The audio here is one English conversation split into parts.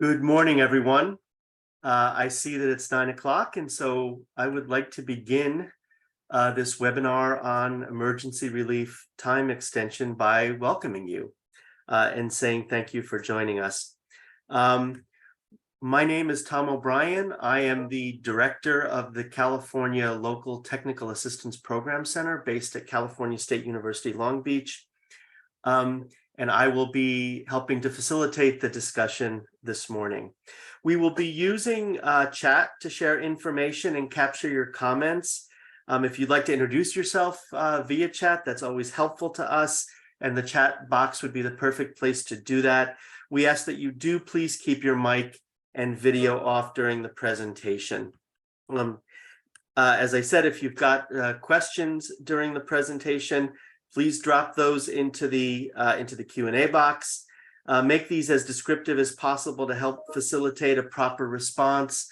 Good morning, everyone. I see that it's 9 o'clock, and so I would like to begin this webinar on emergency relief time extension by welcoming you and saying thank you for joining us. My name is Tom O'Brien. I am the director of the California Local Technical Assistance Program Center based at California State University, Long Beach. And I will be helping to facilitate the discussion this morning. We will be using chat to share information and capture your comments. If you'd like to introduce yourself via chat, that's always helpful to us, and the chat box would be the perfect place to do that. We ask that you do please keep your mic and video off during the presentation. As I said, if you've got questions during the presentation, please drop those into the Q&A box. Make these as descriptive as possible to help facilitate a proper response.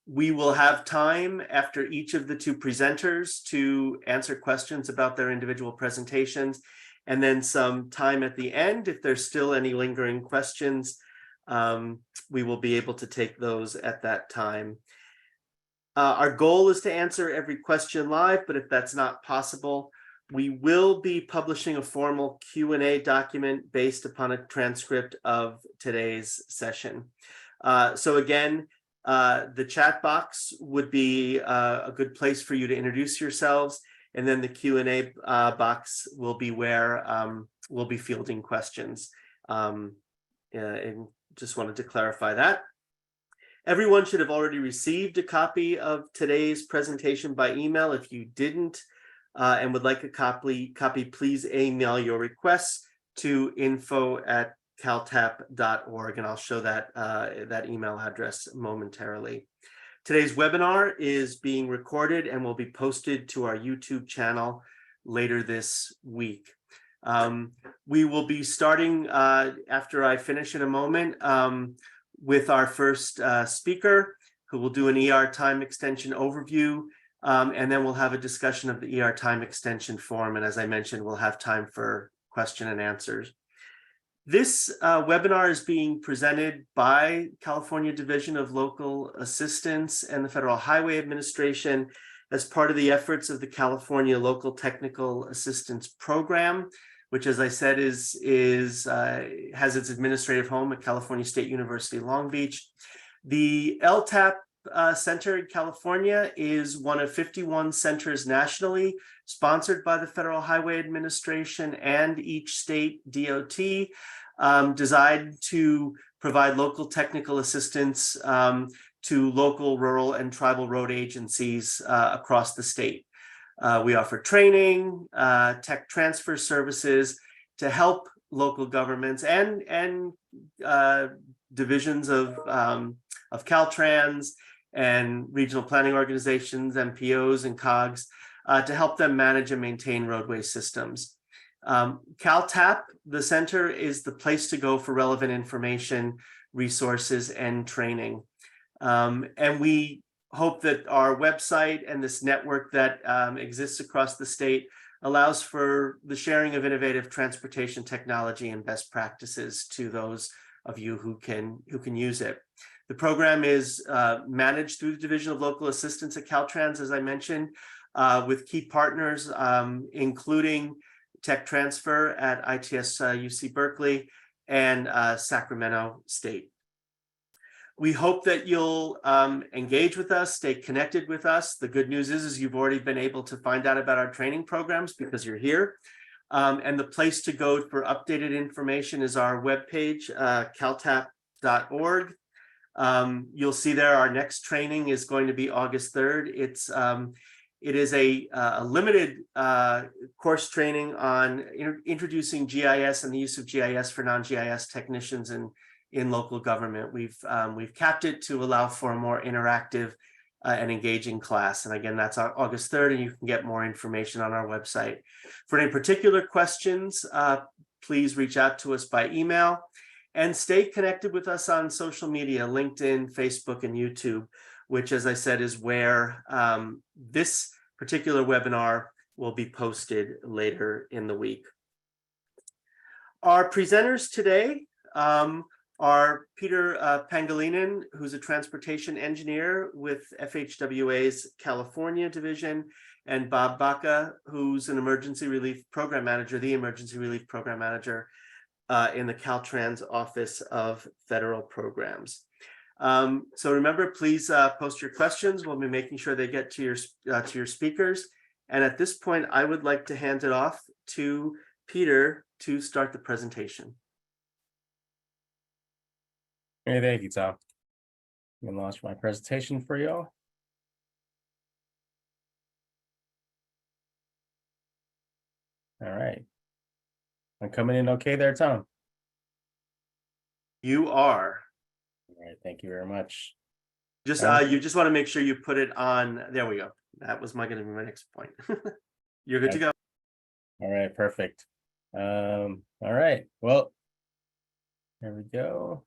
We will have time after each of the two presenters to answer questions about their individual presentations, and then some time at the end. If there's still any lingering questions, we will be able to take those at that time. Our goal is to answer every question live, but if that's not possible, we will be publishing a formal Q&A document based upon a transcript of today's session. So again, the chat box would be a good place for you to introduce yourselves, and then the Q&A box will be where we'll be fielding questions. And just wanted to clarify that. Everyone should have already received a copy of today's presentation by email. If you didn't, and would like a copy, please email your requests to info@caltap.org, and I'll show that that email address momentarily. Today's webinar is being recorded and will be posted to our YouTube channel later this week. We will be starting after I finish in a moment with our first speaker, who will do an ER time extension overview. And then we'll have a discussion of the ER time extension form. And as I mentioned, we'll have time for question and answers. This webinar is being presented by California Division of Local Assistance and the Federal Highway Administration as part of the efforts of the California Local Technical Assistance Program, which, as I said, has its administrative home at California State University, Long Beach. The LTAP Center in California is one of 51 centers nationally sponsored by the Federal Highway Administration and each state DOT, designed to provide local technical assistance to local, rural, and tribal road agencies across the state. We offer training, tech transfer services to help local governments and divisions of Caltrans and regional planning organizations, MPOs, and COGs to help them manage and maintain roadway systems. CalTap, the center, is the place to go for relevant information, resources, and training. And we hope that our website and this network that exists across the state allows for the sharing of innovative transportation technology and best practices to those of you who can use it. The program is managed through the Division of Local Assistance at Caltrans, as I mentioned, with key partners, including Tech Transfer at ITS UC Berkeley and Sacramento State. We hope that you'll engage with us, stay connected with us. The good news is you've already been able to find out about our training programs because you're here. And the place to go for updated information is our webpage, caltap.org. You'll see there our next training is going to be August 3rd. It is a limited course training on introducing GIS and the use of GIS for non-GIS technicians in local government. We've capped it to allow for a more interactive and engaging class. And again, that's on August 3rd, and you can get more information on our website. For any particular questions, please reach out to us by email. And stay connected with us on social media, LinkedIn, Facebook, and YouTube, which, as I said, is where this particular webinar will be posted later in the week. Our presenters today, are Peter Pangilinan, who's a transportation engineer with FHWA's California division, and Bob Baca, who's an emergency relief program manager, the emergency relief program manager in the Caltrans Office of Federal Programs. So remember, please post your questions. We'll be making sure they get to your speakers. And at this point, I would like to hand it off to Peter to start the presentation. Hey, thank you, Tom. I'm gonna launch my presentation for y'all. All right. I'm coming in okay there, Tom? You are. All right, thank you very much. Just you just want to make sure you put it on. There we go. That was going to be my next point. You're good to go. All right, perfect. All right. Well, there we go.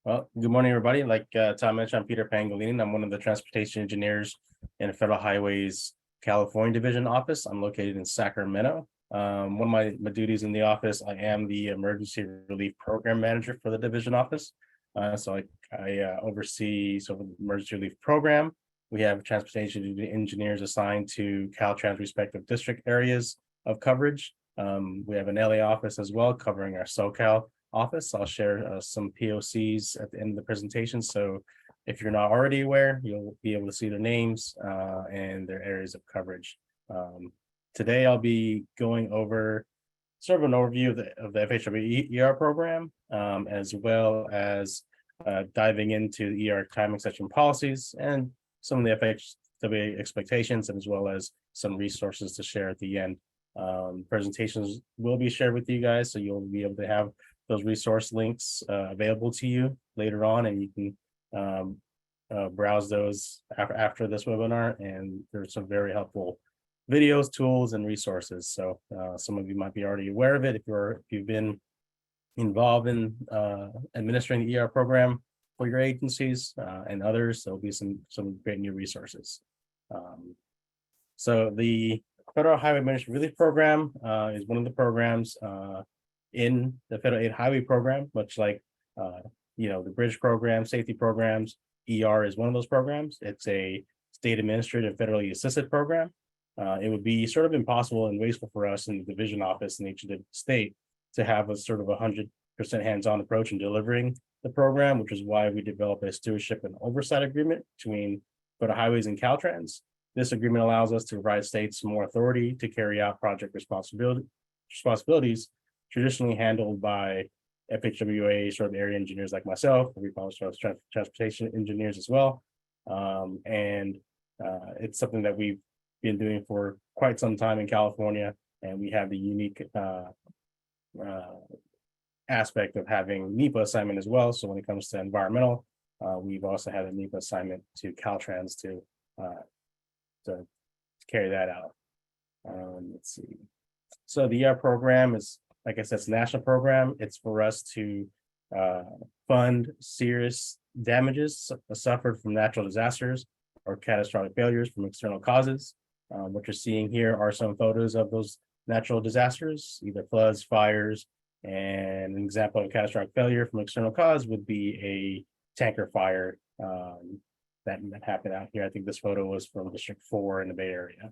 Well, good morning, everybody. Like Tom mentioned, I'm Peter Pangilinan. I'm one of the transportation engineers in the Federal Highways California Division office. I'm located in Sacramento. One of my duties in the office, I am the emergency relief program manager for the division office. So I oversee the emergency relief program. We have transportation engineers assigned to Caltrans respective district areas of coverage. We have an LA office as well covering our SoCal office. I'll share some POCs at the end of the presentation. So if you're not already aware, you'll be able to see their names and their areas of coverage. Today, I'll be going over sort of an overview of the FHWA program, as well as diving into the ER time extension policies and some of the FHWA expectations, as well as some resources to share at the end. Presentations will be shared with you guys, so you'll be able to have those resource links available to you later on, and you can browse those after this webinar. And there's some very helpful videos, tools, and resources. So some of you might be already aware of it if you've been involved in administering the ER program for your agencies and others. There'll be some great new resources. So the Federal Highway Administrative Relief Program is one of the programs in the Federal Aid Highway Program, much like the bridge program, safety programs. ER is one of those programs. It's a state administrative federally assisted program. It would be sort of impossible and wasteful for us in the division office in each of the state to have a sort of 100% hands-on approach in delivering the program, which is why we developed a stewardship and oversight agreement between Federal Highways and Caltrans. This agreement allows us to provide states more authority to carry out project responsibilities traditionally handled by FHWA sort of area engineers like myself. We call ourselves transportation engineers as well. It's something that we've been doing for quite some time in California, and we have the unique aspect of having NEPA assignment as well. So when it comes to environmental, we've also had a NEPA assignment to Caltrans to carry that out. Let's see. So the ER program is, like I said, it's a national program. It's for us to fund serious damages suffered from natural disasters or catastrophic failures from external causes. What you're seeing here are some photos of those natural disasters, either floods, fires, and an example of catastrophic failure from external cause would be a tanker fire that happened out here. I think this photo was from District 4 in the Bay Area.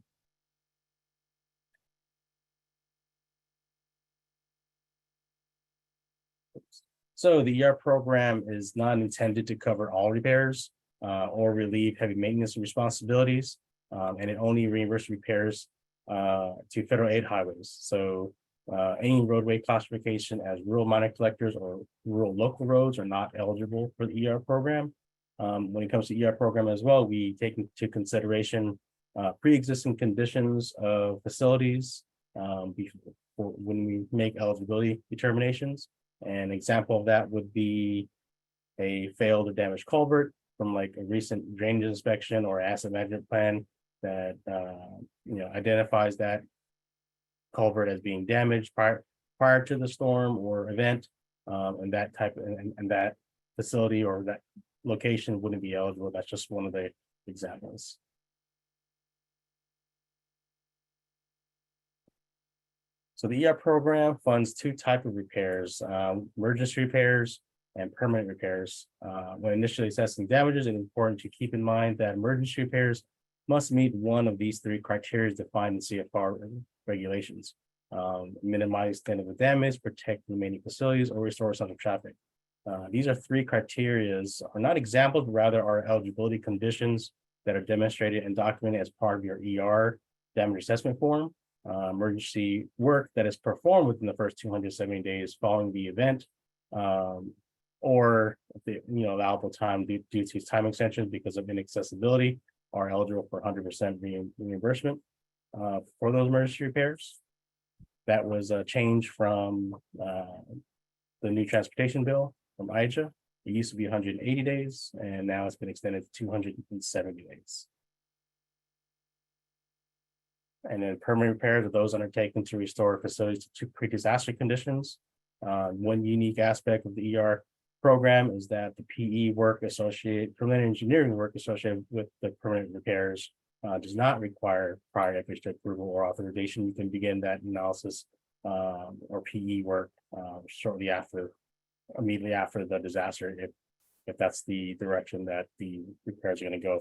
So the ER program is not intended to cover all repairs or relieve heavy maintenance responsibilities, and it only reimburses repairs to federal aid highways. So any roadway classification as rural minor collectors or rural local roads are not eligible for the ER program. When it comes to ER program as well, we take into consideration pre-existing conditions of facilities when we make eligibility determinations. An example of that would be a failed or damaged culvert from like a recent drainage inspection or asset management plan that identifies that culvert as being damaged prior to the storm or event, and that type and that facility or that location wouldn't be eligible. That's just one of the examples. So the ER program funds two types of repairs, emergency repairs and permanent repairs. When initially assessing damages, it's important to keep in mind that emergency repairs must meet one of these three criteria defined in CFR regulations. Minimize extent of the damage, protect remaining facilities, or restore central traffic. These are three criterias, are not examples, but rather are eligibility conditions that are demonstrated and documented as part of your ER damage assessment form. Emergency work that is performed within the first 270 days following the event, or the allowable time due to time extensions because of inaccessibility, are eligible for 100% reimbursement for those emergency repairs. That was a change from the new transportation bill from IJA. It used to be 180 days, and now it's been extended to 270 days. And then permanent repairs are those undertaken to restore facilities to pre-disaster conditions. One unique aspect of the ER program is that the PE work associated, preliminary engineering work associated with the permanent repairs does not require prior FHWA approval or authorization. You can begin that analysis or PE work shortly after, immediately after the disaster, if that's the direction that the repairs are going to go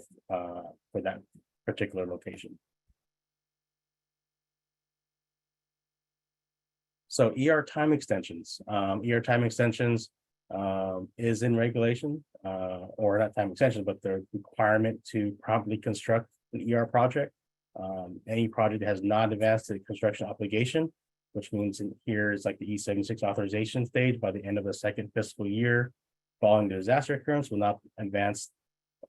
for that particular location. So ER time extensions, ER time extensions is in regulation, or not time extension, but the requirement to promptly construct an ER project. Any project that has not advanced to the construction obligation, which means in here is like the E76 authorization stage by the end of the second fiscal year following the disaster occurrence, will not advance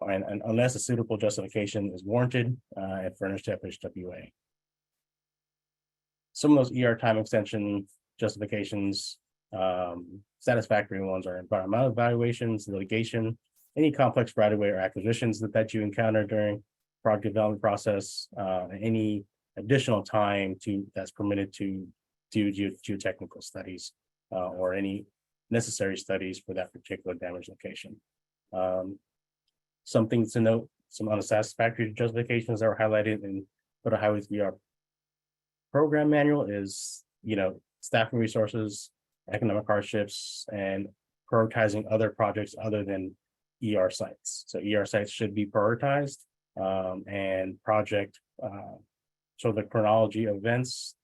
and unless a suitable justification is warranted and furnished to FHWA. Some of those ER time extension justifications, satisfactory ones, are environmental evaluations, litigation, any complex right-of-way or acquisitions that you encounter during project development process, any additional time that's permitted to do geotechnical studies or any necessary studies for that particular damage location. Some things to note, some unsatisfactory justifications that were highlighted in Federal Highways ER program manual is, staffing resources, economic hardships, and prioritizing other projects other than ER sites. So ER sites should be prioritized, and project, so the chronology of events,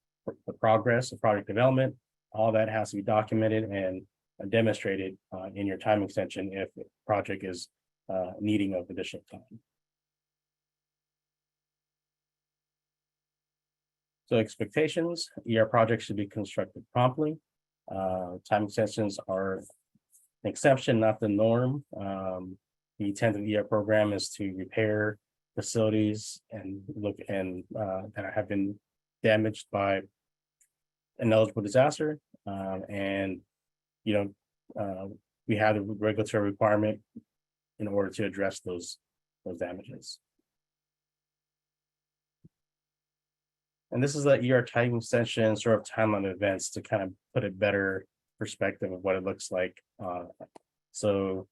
the progress of project development, all that has to be documented and demonstrated in your time extension if the project is needing of additional time. So expectations, ER projects should be constructed promptly. Time extensions are an exception, not the norm. The intent of the ER program is to repair facilities and that have been damaged by an ineligible disaster. We have the regulatory requirement in order to address those damages. And this is the ER time extension sort of timeline events to kind of put a better perspective of what it looks like. So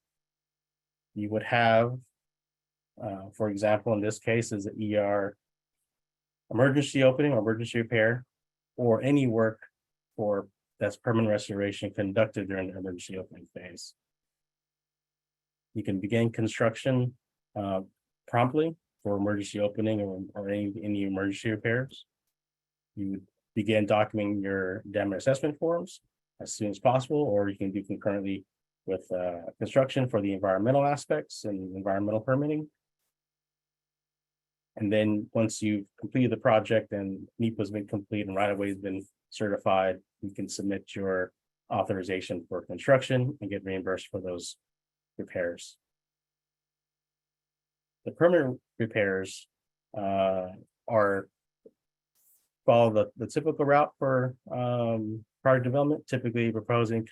you would have, for example, in this case is the ER emergency opening or emergency repair, or any work that's permanent restoration conducted during the emergency opening phase. You can begin construction promptly for emergency opening or any emergency repairs. You would begin documenting your damage assessment forms as soon as possible, or you can do concurrently with construction for the environmental aspects and environmental permitting. And then once you've completed the project and NEPA has been complete and right-of-way has been certified, you can submit your authorization for construction and get reimbursed for those repairs. The permanent repairs follow the typical route for project development, typically proposing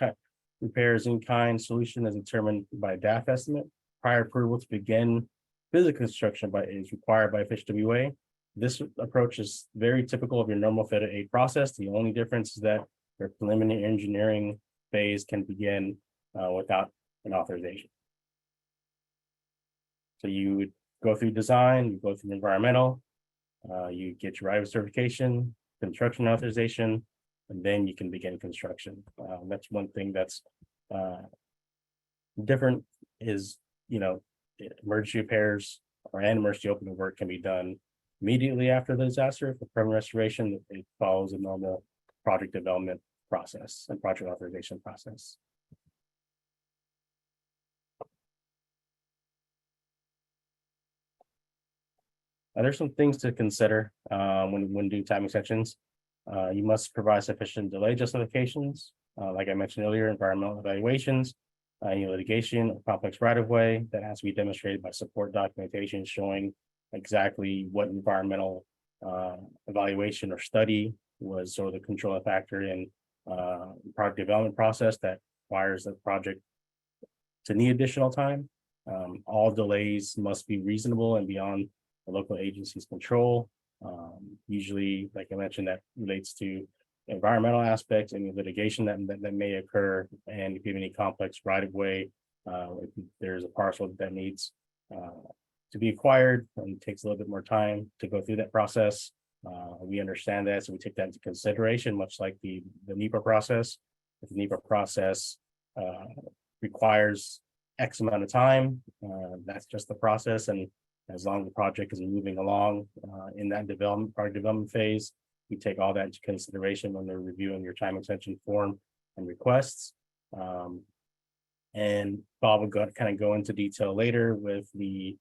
repairs in kind solution as determined by DAF estimate. Prior approval to begin physical construction is required by FHWA. This approach is very typical of your normal Federal aid process. The only difference is that your preliminary engineering phase can begin without an authorization. So you would go through design, you go through environmental, you get your right of certification, construction authorization, and then you can begin construction. That's one thing that's different is, emergency repairs or emergency opening work can be done immediately after the disaster. For permanent restoration, it follows a normal project development process and project authorization process. There's some things to consider when doing time extensions. You must provide sufficient delay justifications. Like I mentioned earlier, environmental evaluations, any litigation or complex right-of-way that has to be demonstrated by support documentation showing exactly what environmental evaluation or study was sort of the controlling factor in product development process that requires the project to need additional time. All delays must be reasonable and beyond the local agency's control. Usually, like I mentioned, that relates to environmental aspects and litigation that may occur, and if you have any complex right-of-way, if there's a parcel that needs to be acquired and it takes a little bit more time to go through that process. We understand that, so we take that into consideration, much like the NEPA process. If the NEPA process requires X amount of time, that's just the process, and as long as the project is moving along in that project development phase, we take all that into consideration when they're reviewing your time extension form and requests. And Bob will kind of go into detail later with the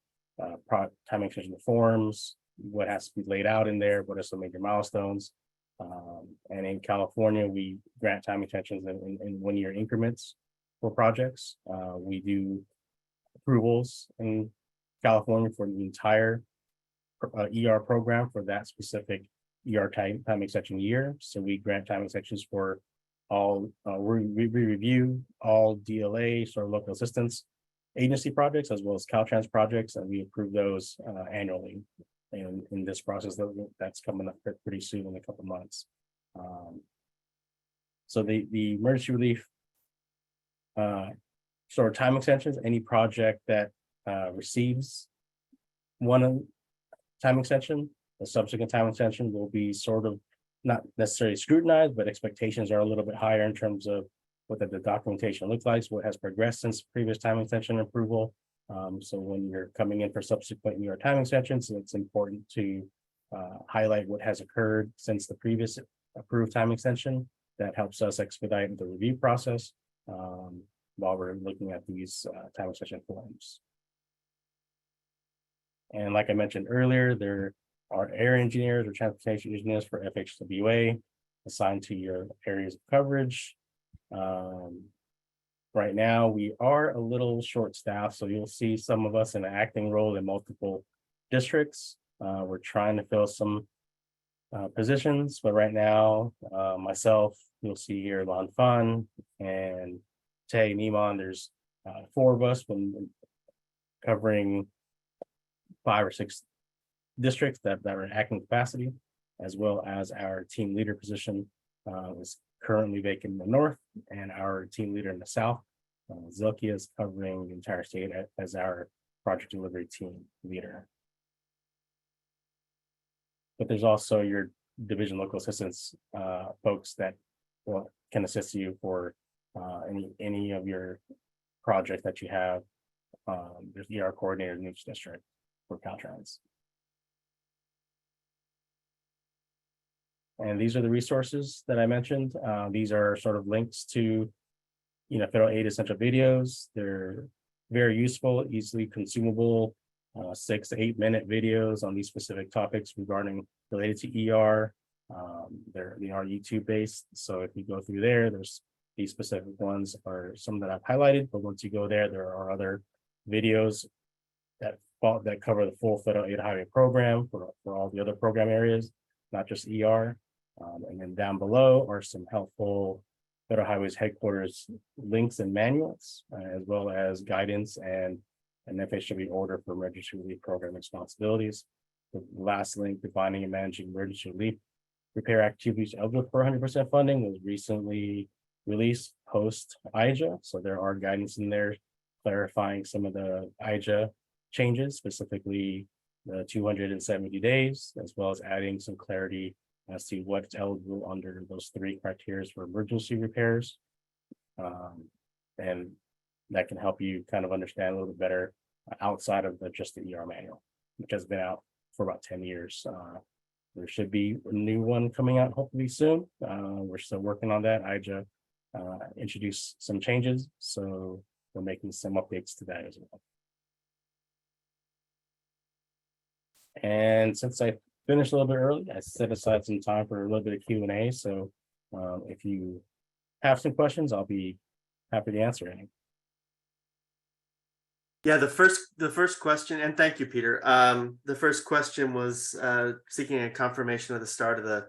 time extension forms, what has to be laid out in there, what are some major milestones. And in California, we grant time extensions in 1 year increments for projects. We do approvals in California for the entire ER program for that specific ER time extension year. So we grant time extensions for all, we review all DLA, sort of local assistance agency projects, as well as Caltrans projects, and we approve those annually. And in this process, that's coming up pretty soon in a couple months. So the emergency relief sort of time extensions, any project that receives one time extension, the subsequent time extension will be sort of not necessarily scrutinized, but expectations are a little bit higher in terms of what the documentation looks like, what has progressed since previous time extension approval. So when you're coming in for subsequent year time extensions, it's important to highlight what has occurred since the previous approved time extension. That helps us expedite the review process while we're looking at these time extension forms. And like I mentioned earlier, there are area engineers or transportation engineers for FHWA assigned to your areas of coverage. Right now, we are a little short-staffed, so you'll see some of us in an acting role in multiple districts. We're trying to fill some positions, but right now, myself, you'll see here Lon Fun and Tay Neiman. There's 4 of us when covering 5 or 6 districts that are in acting capacity, as well as our team leader position is currently vacant in the north, and our team leader in the south. Zilkia is covering the entire state as our project delivery team leader. But there's also your division local assistance folks that can assist you for any of your project that you have. There's ER coordinator in each district for Caltrans. And these are the resources that I mentioned. These are sort of links to, federal aid essential videos. They're very useful, easily consumable, 6 to 8 minute videos on these specific topics related to ER. They are YouTube based. So if you go through there, there's these specific ones are some that I've highlighted, but once you go there, there are other videos that cover the full federal aid highway program for all the other program areas, not just ER. And then down below are some helpful Federal Highways headquarters links and manuals, as well as guidance and an FHWA order for emergency relief program responsibilities. The last link, defining and managing emergency relief repair activities eligible for 100% funding, was recently released post IJA. So there are guidance in there clarifying some of the IJA changes, specifically the 270 days, as well as adding some clarity as to what's eligible under those 3 criteria for emergency repairs. And that can help you kind of understand a little bit better outside of just the ER manual, which has been out for about 10 years. There should be a new one coming out hopefully soon. We're still working on that. IJA introduced some changes, so we're making some updates to that as well. And since I finished a little bit early, I set aside some time for a little bit of Q&A. So if you have some questions, I'll be happy to answer any. Yeah, the first question, and thank you, Peter. The first question was seeking a confirmation of the start of the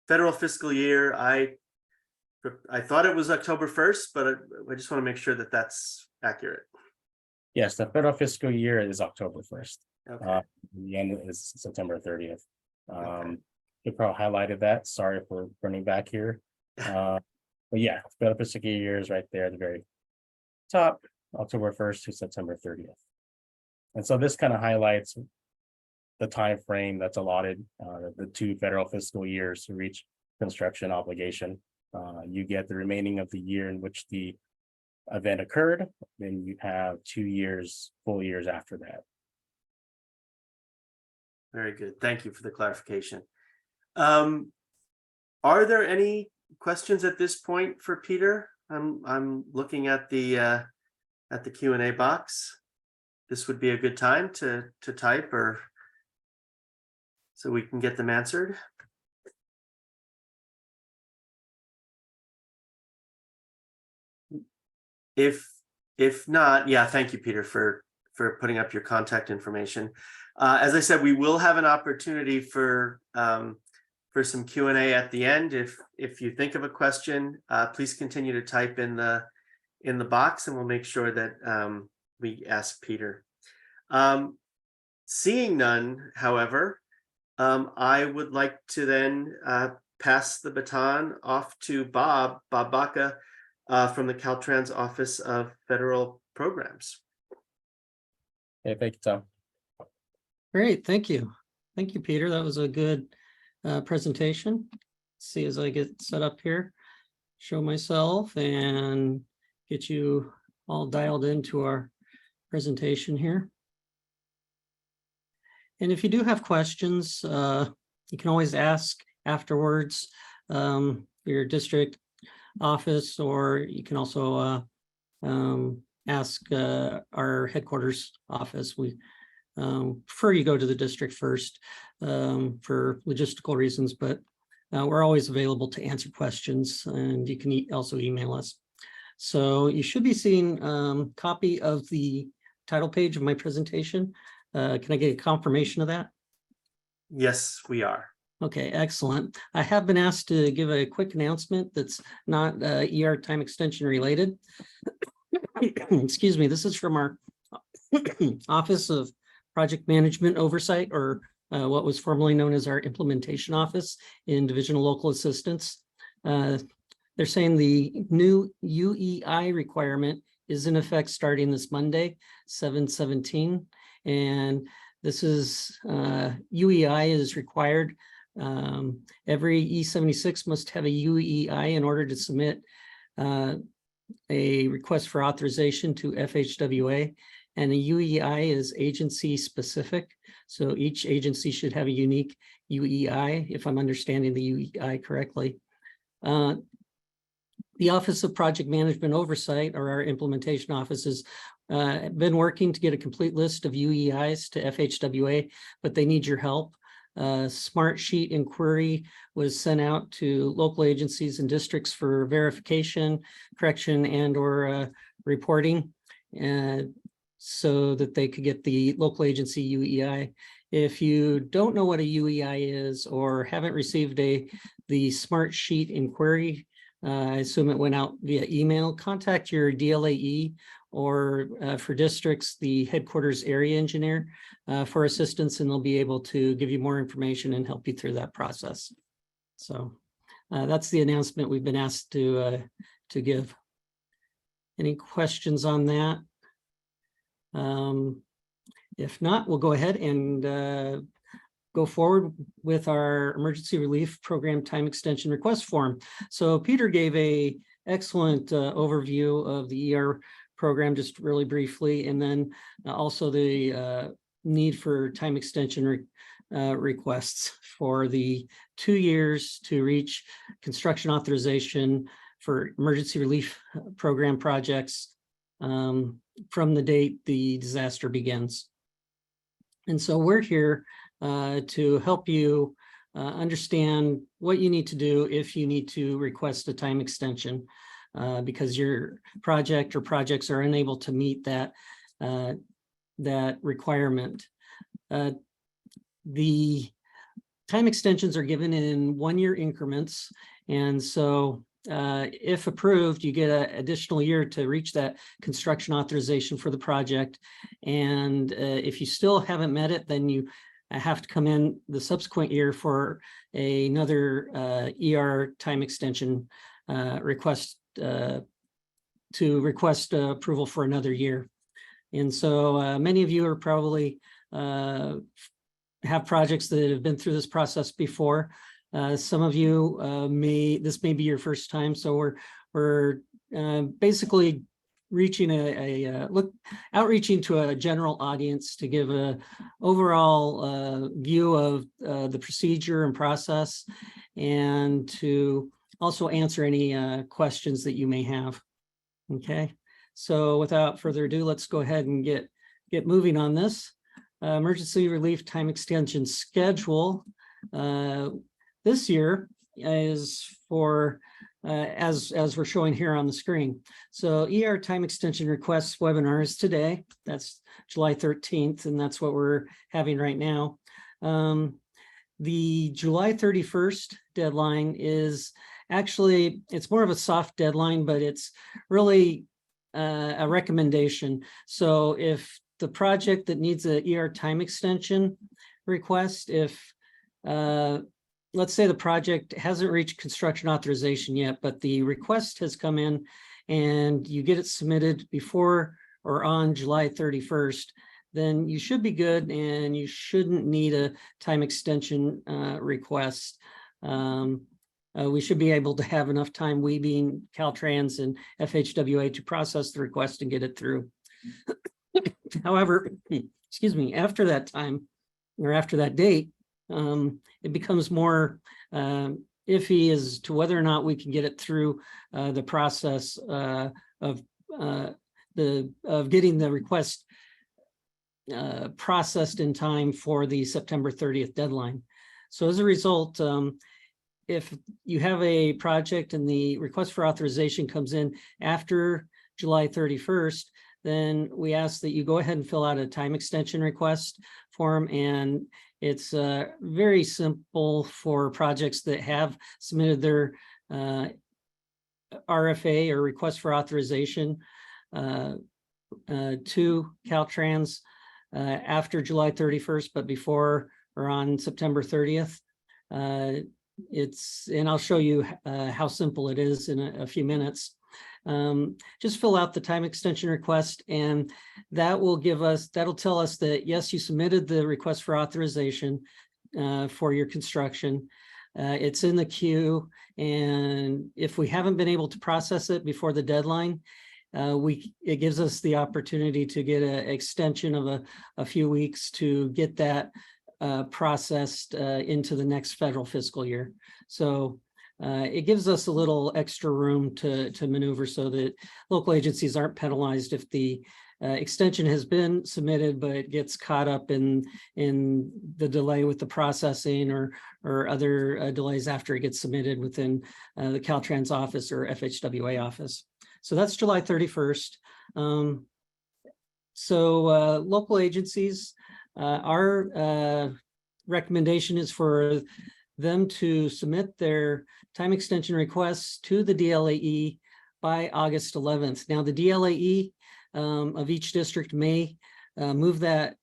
federal fiscal year. I thought it was October 1st, but I just want to make sure that that's accurate. Yes, the federal fiscal year is October 1st. Okay. The end is September 30th. Okay. You probably highlighted that. Sorry for running back here. But yeah, federal fiscal year is right there at the very top, October 1st to September 30th. And so this kind of highlights the time frame that's allotted, the 2 federal fiscal years to reach construction obligation. You get the remaining of the year in which the event occurred, then you have 2 years, full years after that. Very good. Thank you for the clarification. Are there any questions at this point for Peter? I'm looking at the Q&A box. This would be a good time to type, or so we can get them answered. If not, yeah, thank you, Peter, for putting up your contact information. As I said, we will have an opportunity for some Q&A at the end. If you think of a question, please continue to type in the box, and we'll make sure that we ask Peter. Seeing none, however, I would like to then pass the baton off to Bob Baca from the Caltrans Office of Federal Programs. Hey, thank you, Tom. Great, thank you. Thank you, Peter. That was a good presentation. Let's see, as I get set up here, show myself and get you all dialed into our presentation here. And if you do have questions, you can always ask afterwards your district office, or you can also ask our headquarters office. We prefer you go to the district first for logistical reasons, but we're always available to answer questions, and you can also email us. So you should be seeing a copy of the title page of my presentation. Can I get a confirmation of that? Yes, we are. Okay, excellent. I have been asked to give a quick announcement that's not ER time extension related. Excuse me, this is from our Office of Project Management Oversight, or what was formerly known as our Implementation Office in Division of Local Assistance. They're saying the new UEI requirement is in effect starting this Monday, 7/17. And this is UEI is required. Every E76 must have a UEI in order to submit a request for authorization to FHWA. And a UEI is agency specific. So each agency should have a unique UEI, if I'm understanding the UEI correctly. The Office of Project Management Oversight, or our implementation office, has been working to get a complete list of UEIs to FHWA, but they need your help. Smart sheet inquiry was sent out to local agencies and districts for verification, correction, and or reporting, so that they could get the local agency UEI. If you don't know what a UEI is or haven't received the smart sheet inquiry, I assume it went out via email, contact your DLAE, or for districts, the headquarters area engineer for assistance, and they'll be able to give you more information and help you through that process. So that's the announcement we've been asked to give. Any questions on that? If not, we'll go ahead and go forward with our emergency relief program time extension request form. So Peter gave a excellent overview of the ER program just really briefly, and then also the need for time extension requests for the 2 years to reach construction authorization for emergency relief program projects from the date the disaster begins. And so we're here to help you understand what you need to do if you need to request a time extension because your project or projects are unable to meet that requirement. The time extensions are given in 1-year increments, and so if approved, you get an additional year to reach that construction authorization for the project. And if you still haven't met it, then you have to come in the subsequent year for another ER time extension request to request approval for another year. And so many of you are probably have projects that have been through this process before. Some of you this may be your first time, so we're basically reaching outreaching to a general audience to give a overall view of the procedure and process, and to also answer any questions that you may have. Okay, so without further ado, let's go ahead and get moving on this. Emergency relief time extension schedule this year is for as we're showing here on the screen. So ER time extension requests webinar is today. That's July 13th, and that's what we're having right now. The July 31st deadline is actually, it's more of a soft deadline, but it's really a recommendation. So if the project that needs a ER time extension request, if let's say the project hasn't reached construction authorization yet, but the request has come in and you get it submitted before or on July 31st, then you should be good and you shouldn't need a time extension request. We should be able to have enough time, we being Caltrans and FHWA, to process the request and get it through. However, excuse me, after that time or after that date, it becomes more iffy as to whether or not we can get it through the process of getting the request processed in time for the September 30th deadline. So as a result, if you have a project and the request for authorization comes in after July 31st, then we ask that you go ahead and fill out a time extension request form. And it's very simple for projects that have submitted their RFA or request for authorization to Caltrans after July 31st, but before or on September 30th. And I'll show you how simple it is in a few minutes. Just fill out the time extension request, and that will that'll tell us that yes, you submitted the request for authorization for your construction. It's in the queue, and if we haven't been able to process it before the deadline, it gives us the opportunity to get an extension of a few weeks to get that processed into the next federal fiscal year. So it gives us a little extra room to maneuver so that local agencies aren't penalized if the extension has been submitted, but it gets caught up in the delay with the processing or other delays after it gets submitted within the Caltrans office or FHWA office. So that's July 31st. Local agencies, our recommendation is for them to submit their time extension requests to the DLAE by August 11th. Now, the DLAE of each district may move that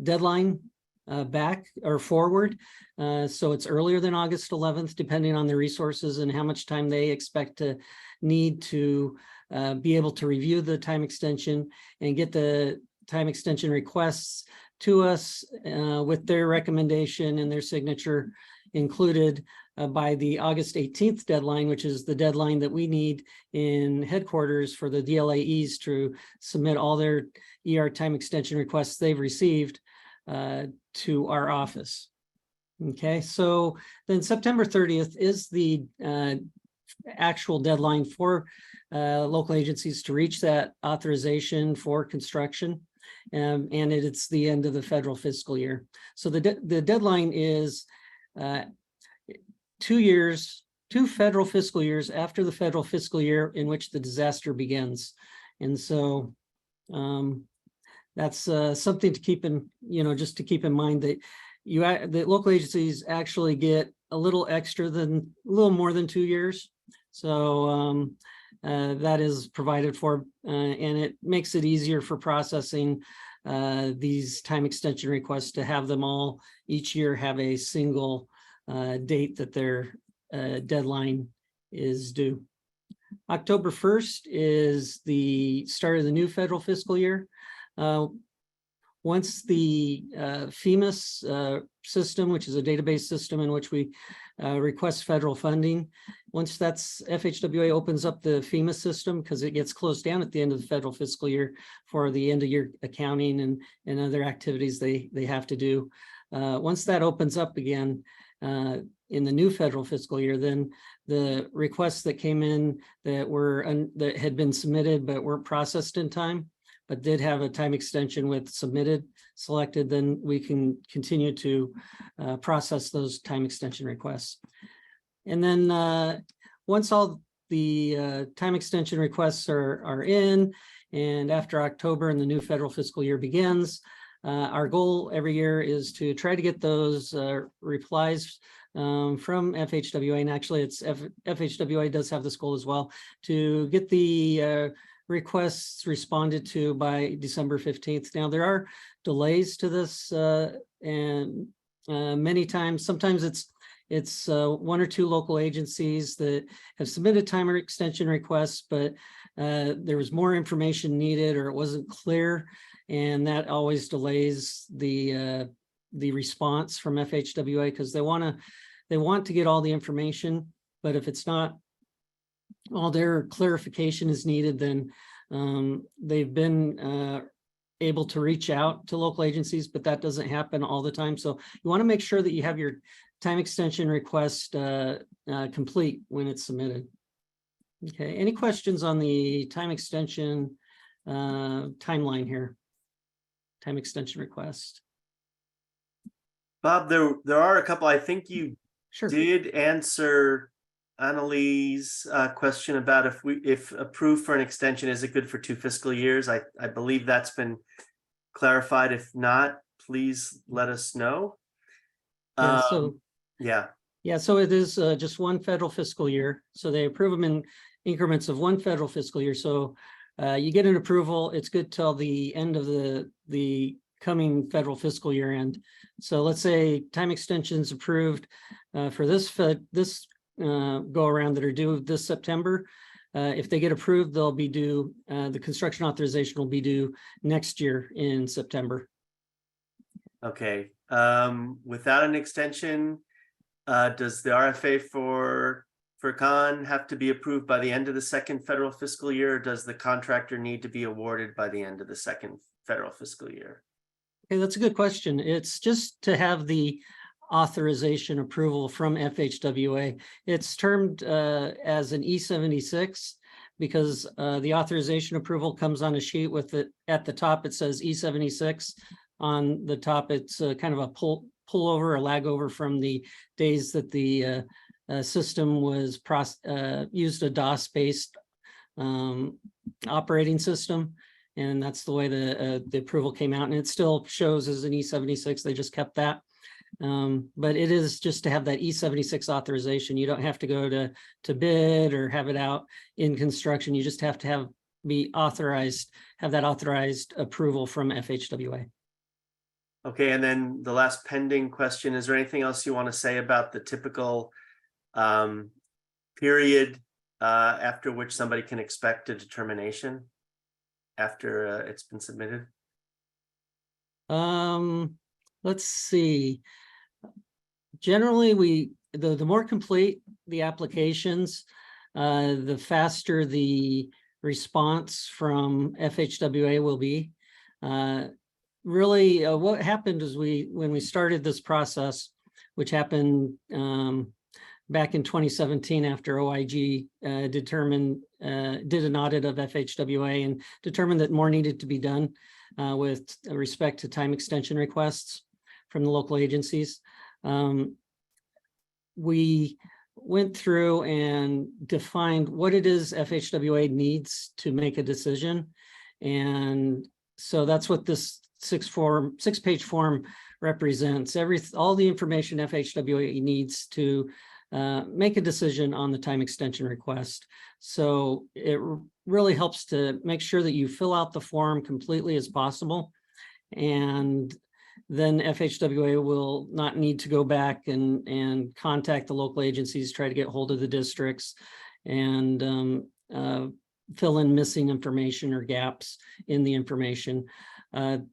deadline back or forward. So it's earlier than August 11th, depending on the resources and how much time they expect to need to be able to review the time extension and get the time extension requests to us with their recommendation and their signature included by the August 18th deadline, which is the deadline that we need in headquarters for the DLAEs to submit all their ER time extension requests they've received to our office. Okay, so then September 30th is the actual deadline for local agencies to reach that authorization for construction. And it's the end of the federal fiscal year. So the deadline is 2 federal fiscal years after the federal fiscal year in which the disaster begins. And so that's something to keep in, just to keep in mind that the local agencies actually get a little more than 2 years. So that is provided for, and it makes it easier for processing these time extension requests to have them all each year have a single date that their deadline is due. October 1st is the start of the new federal fiscal year. Once the FEMA system, which is a database system in which we request federal funding, once that's FHWA opens up the FEMA system, because it gets closed down at the end of the federal fiscal year for the end of year accounting and other activities they have to do. Once that opens up again in the new federal fiscal year, then the requests that came in that had been submitted but weren't processed in time, but did have a time extension with selected, then we can continue to process those time extension requests. And then once all the time extension requests are in, and after October and the new federal fiscal year begins, our goal every year is to try to get those replies from FHWA, and actually it's FHWA does have this goal as well, to get the requests responded to by December 15th. Now, there are delays to this, and many times, sometimes it's 1 or 2 local agencies that have submitted timer extension requests, but there was more information needed or it wasn't clear, and that always delays the response from FHWA, because they want to get all the information, but if it's not all their clarification is needed, then they've been able to reach out to local agencies, but that doesn't happen all the time. So you want to make sure that you have your time extension request complete when it's submitted. Okay, any questions on the time extension timeline here? Time extension request. Bob, there are a couple. I think you Sure. did answer Annalee's question about if approved for an extension, is it good for 2 fiscal years? I believe that's been clarified. If not, please let us know. Yeah, so it is just 1 federal fiscal year. So they approve them in increments of 1 federal fiscal year. So you get an approval, it's good till the end of the coming federal fiscal year end. So let's say time extensions approved for this go around that are due this September. If they get approved, they'll be due, the construction authorization will be due next year in September. Okay, without an extension, does the RFA for CON have to be approved by the end of the 2nd federal fiscal year, or does the contractor need to be awarded by the end of the 2nd federal fiscal year? Okay, that's a good question. It's just to have the authorization approval from FHWA. It's termed as an E76 because the authorization approval comes on a sheet with it at the top. It says E76. On the top, it's kind of a pullover, a lag over from the days that the system was used a DOS-based operating system. And that's the way the approval came out. And it still shows as an E76. They just kept that. But it is just to have that E76 authorization. You don't have to go to bid or have it out in construction. You just have to have that authorized approval from FHWA. Okay, and then the last pending question, is there anything else you want to say about the typical period after which somebody can expect a determination after it's been submitted? Let's see. Generally, the more complete the applications, the faster the response from FHWA will be. Really, what happened is when we started this process, which happened back in 2017 after OIG did an audit of FHWA and determined that more needed to be done with respect to time extension requests from the local agencies. We went through and defined what it is FHWA needs to make a decision. And so that's what this six-page form represents. All the information FHWA needs to make a decision on the time extension request. So it really helps to make sure that you fill out the form completely as possible. And then FHWA will not need to go back and contact the local agencies, try to get hold of the districts and fill in missing information or gaps in the information. And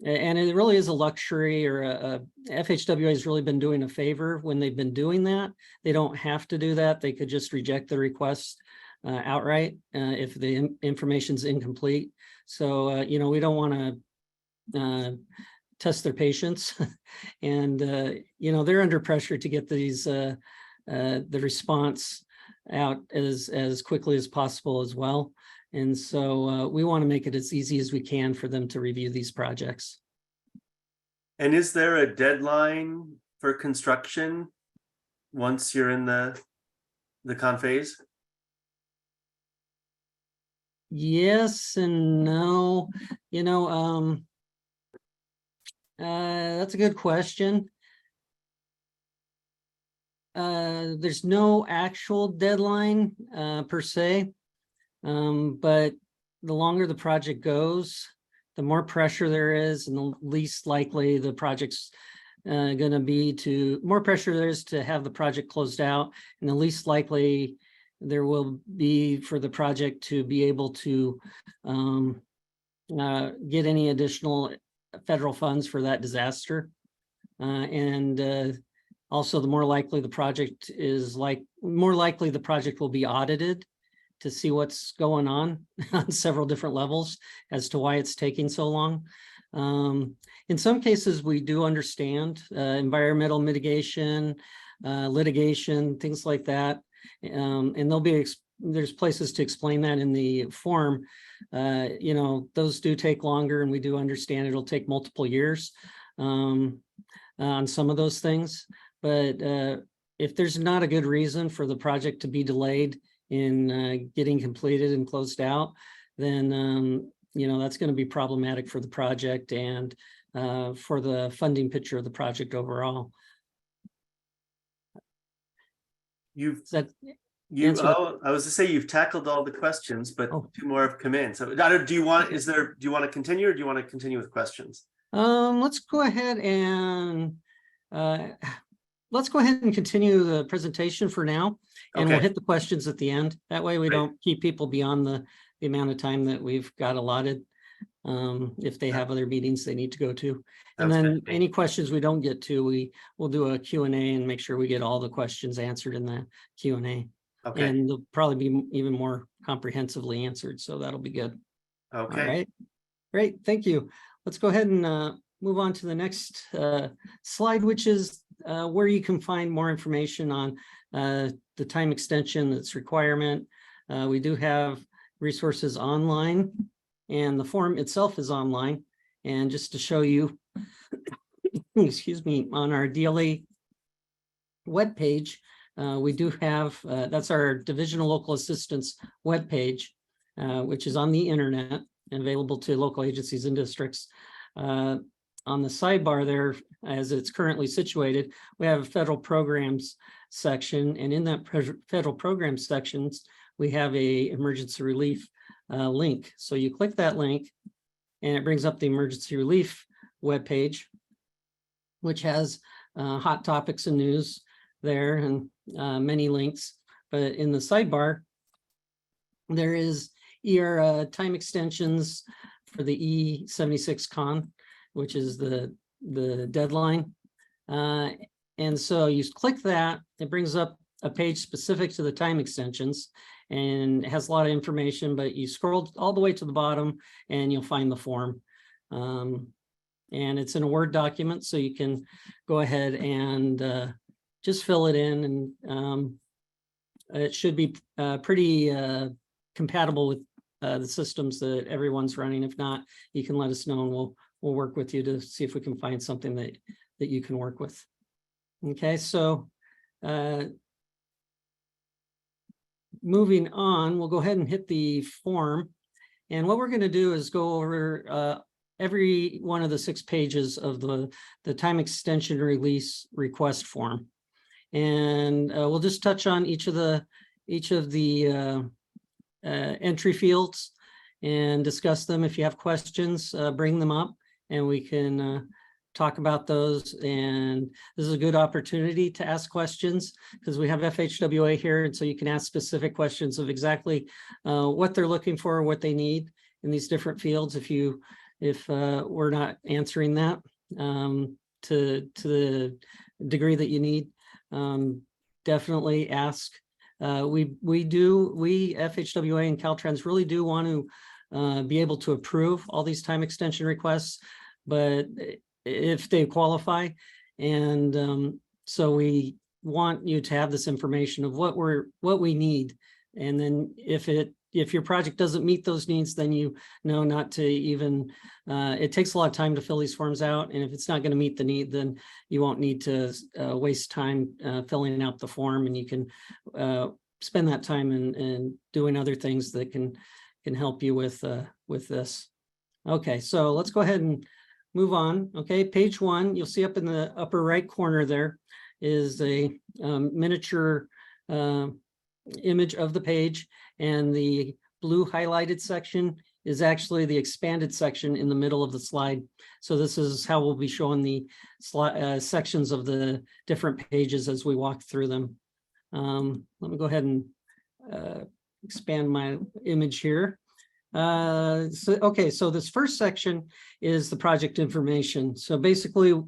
it really is a luxury, or FHWA has really been doing a favor when they've been doing that. They don't have to do that. They could just reject the request outright if the information's incomplete. So, we don't want to test their patience. And, they're under pressure to get these the response out as quickly as possible as well. And so we want to make it as easy as we can for them to review these projects. And is there a deadline for construction once you're in the con phase? Yes and no. That's a good question. There's no actual deadline per se. But the longer the project goes, the more pressure there is, and the least likely the project's going to be more pressure there is to have the project closed out, and the least likely there will be for the project to be able to get any additional federal funds for that disaster. And also the more likely the project will be audited to see what's going on several different levels as to why it's taking so long. In some cases, we do understand environmental mitigation, litigation, things like that. And there's places to explain that in the form. Those do take longer, and we do understand it'll take multiple years on some of those things. But if there's not a good reason for the project to be delayed in getting completed and closed out, then that's going to be problematic for the project and for the funding picture of the project overall. I was to say you've tackled all the questions, but two more have come in. So do you want to continue, or do you want to continue with questions? Let's go ahead and continue the presentation for now. And we'll hit the questions at the end. That way we don't keep people beyond the amount of time that we've got allotted if they have other meetings they need to go to. And then any questions we don't get to, we'll do a Q&A and make sure we get all the questions answered in the Q&A. Okay. And they'll probably be even more comprehensively answered. So that'll be good. Okay. All right. Great. Thank you. Let's go ahead and move on to the next slide, which is where you can find more information on the time extension that's requirement. We do have resources online, and the form itself is online. And just to show you, excuse me, on our DLA webpage, we do have, that's our Division of Local Assistance webpage, which is on the internet and available to local agencies and districts. On the sidebar there, as it's currently situated, we have a federal programs section, and in that federal programs sections, we have a emergency relief link. So you click that link, and it brings up the emergency relief webpage, which has hot topics and news there and many links. But in the sidebar, there is time extensions for the E76 CON. which is the deadline. And so you click that, it brings up a page specific to the time extensions and it has a lot of information, but you scroll all the way to the bottom and you'll find the form. And it's in a Word document, so you can go ahead and just fill it in, and it should be pretty compatible with the systems that everyone's running. If not, you can let us know and we'll work with you to see if we can find something that you can work with. Okay, so moving on, we'll go ahead and hit the form. And what we're going to do is go over every one of the 6 pages of the time extension release request form. And we'll just touch on each of the entry fields and discuss them. If you have questions, bring them up and we can talk about those. And this is a good opportunity to ask questions because we have FHWA here, and so you can ask specific questions of exactly what they're looking for, what they need in these different fields. If we're not answering that to the degree that you need, definitely ask. We FHWA and Caltrans really do want to be able to approve all these time extension requests, but if they qualify, and so we want you to have this information of what we need, and then if your project doesn't meet those needs, then you know not to even, it takes a lot of time to fill these forms out. And if it's not going to meet the need, then you won't need to waste time filling out the form, and you can spend that time in doing other things that can help you with this. Okay, so let's go ahead and move on. Okay, page 1, you'll see up in the upper right corner there is a miniature image of the page, and the blue highlighted section is actually the expanded section in the middle of the slide. So this is how we'll be showing the sections of the different pages as we walk through them. Let me go ahead and expand my image here. So this first section is the project information. So basically,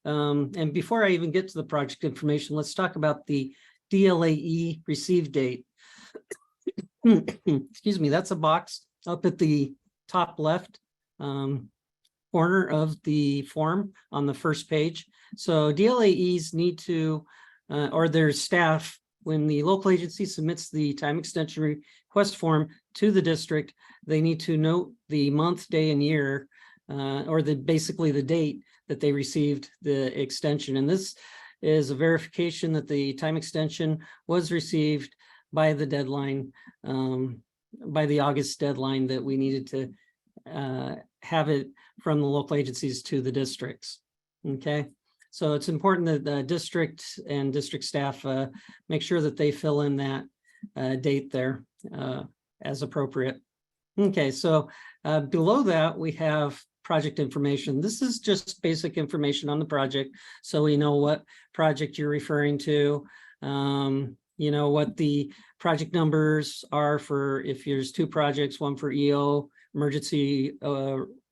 and before I even get to the project information, let's talk about the DLAE receive date. Excuse me, that's a box up at the top left corner of the form on the first page. So DLAEs need to, or their staff, when the local agency submits the time extension request form to the district, they need to note the month, day, and year, or basically the date that they received the extension. And this is a verification that the time extension was received by the deadline, by the August deadline that we needed to have it from the local agencies to the districts. Okay, so it's important that the district and district staff make sure that they fill in that date there as appropriate. Okay, so below that we have project information. This is just basic information on the project, so we know what project you're referring to, you know, what the project numbers are for if there's 2 projects, one for EO, emergency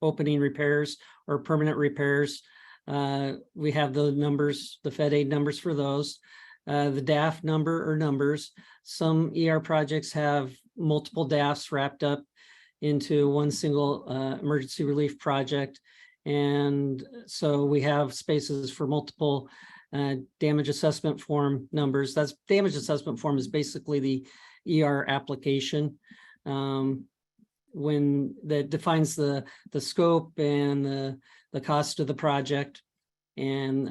opening repairs or permanent repairs. We have the numbers, the Fed aid numbers for those, the DAF number or numbers. Some ER projects have multiple DAFs wrapped up into one single emergency relief project. And so we have spaces for multiple damage assessment form numbers. That's damage assessment form is basically the ER application when that defines the scope and the cost of the project and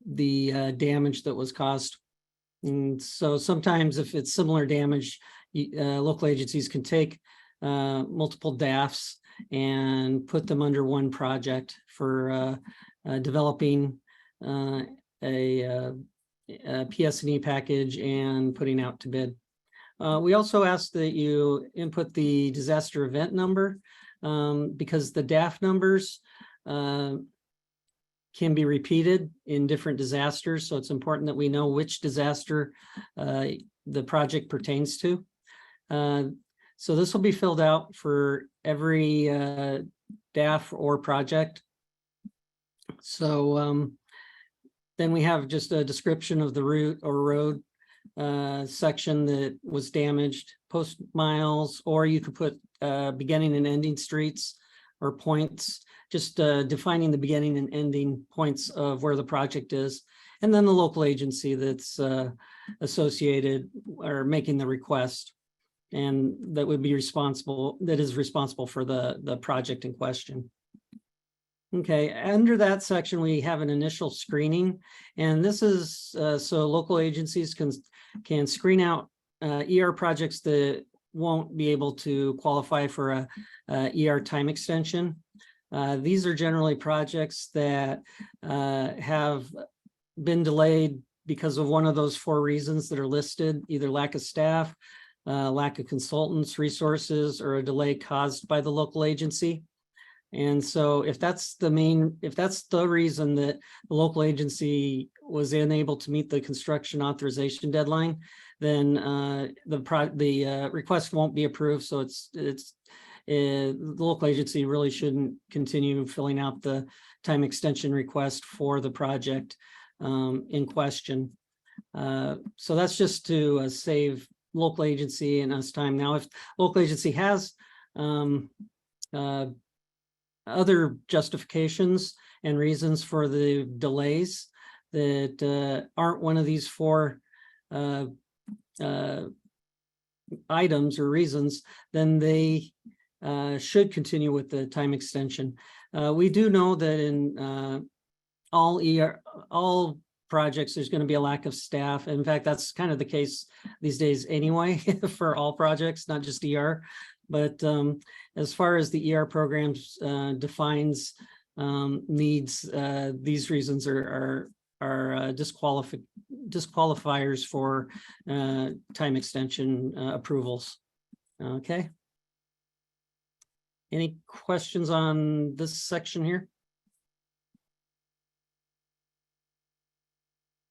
the damage that was caused. And so sometimes if it's similar damage, local agencies can take multiple DAFs and put them under one project for developing a PS&E package and putting out to bid. We also ask that you input the disaster event number because the DAF numbers can be repeated in different disasters. So it's important that we know which disaster the project pertains to. So this will be filled out for every DAF or project. So then we have just a description of the route or road section that was damaged, post miles, or you could put beginning and ending streets or points, just defining the beginning and ending points of where the project is. And then the local agency that's associated or making the request, and that would be responsible, that is responsible for the project in question. Okay, under that section, we have an initial screening, and this is so local agencies can screen out ER projects that won't be able to qualify for a ER time extension. These are generally projects that have been delayed because of one of those 4 reasons that are listed, either lack of staff, lack of consultants, resources, or a delay caused by the local agency. And so if that's the reason that the local agency was unable to meet the construction authorization deadline, then the request won't be approved. So the local agency really shouldn't continue filling out the time extension request for the project in question. So that's just to save local agency and us time. Now, if local agency has other justifications and reasons for the delays that aren't one of these 4 items or reasons, then they should continue with the time extension. We do know that in all projects, there's going to be a lack of staff. In fact, that's kind of the case these days anyway for all projects, not just ER. But as far as the ER programs defines needs, these reasons are disqualifiers for time extension approvals. Okay. Any questions on this section here?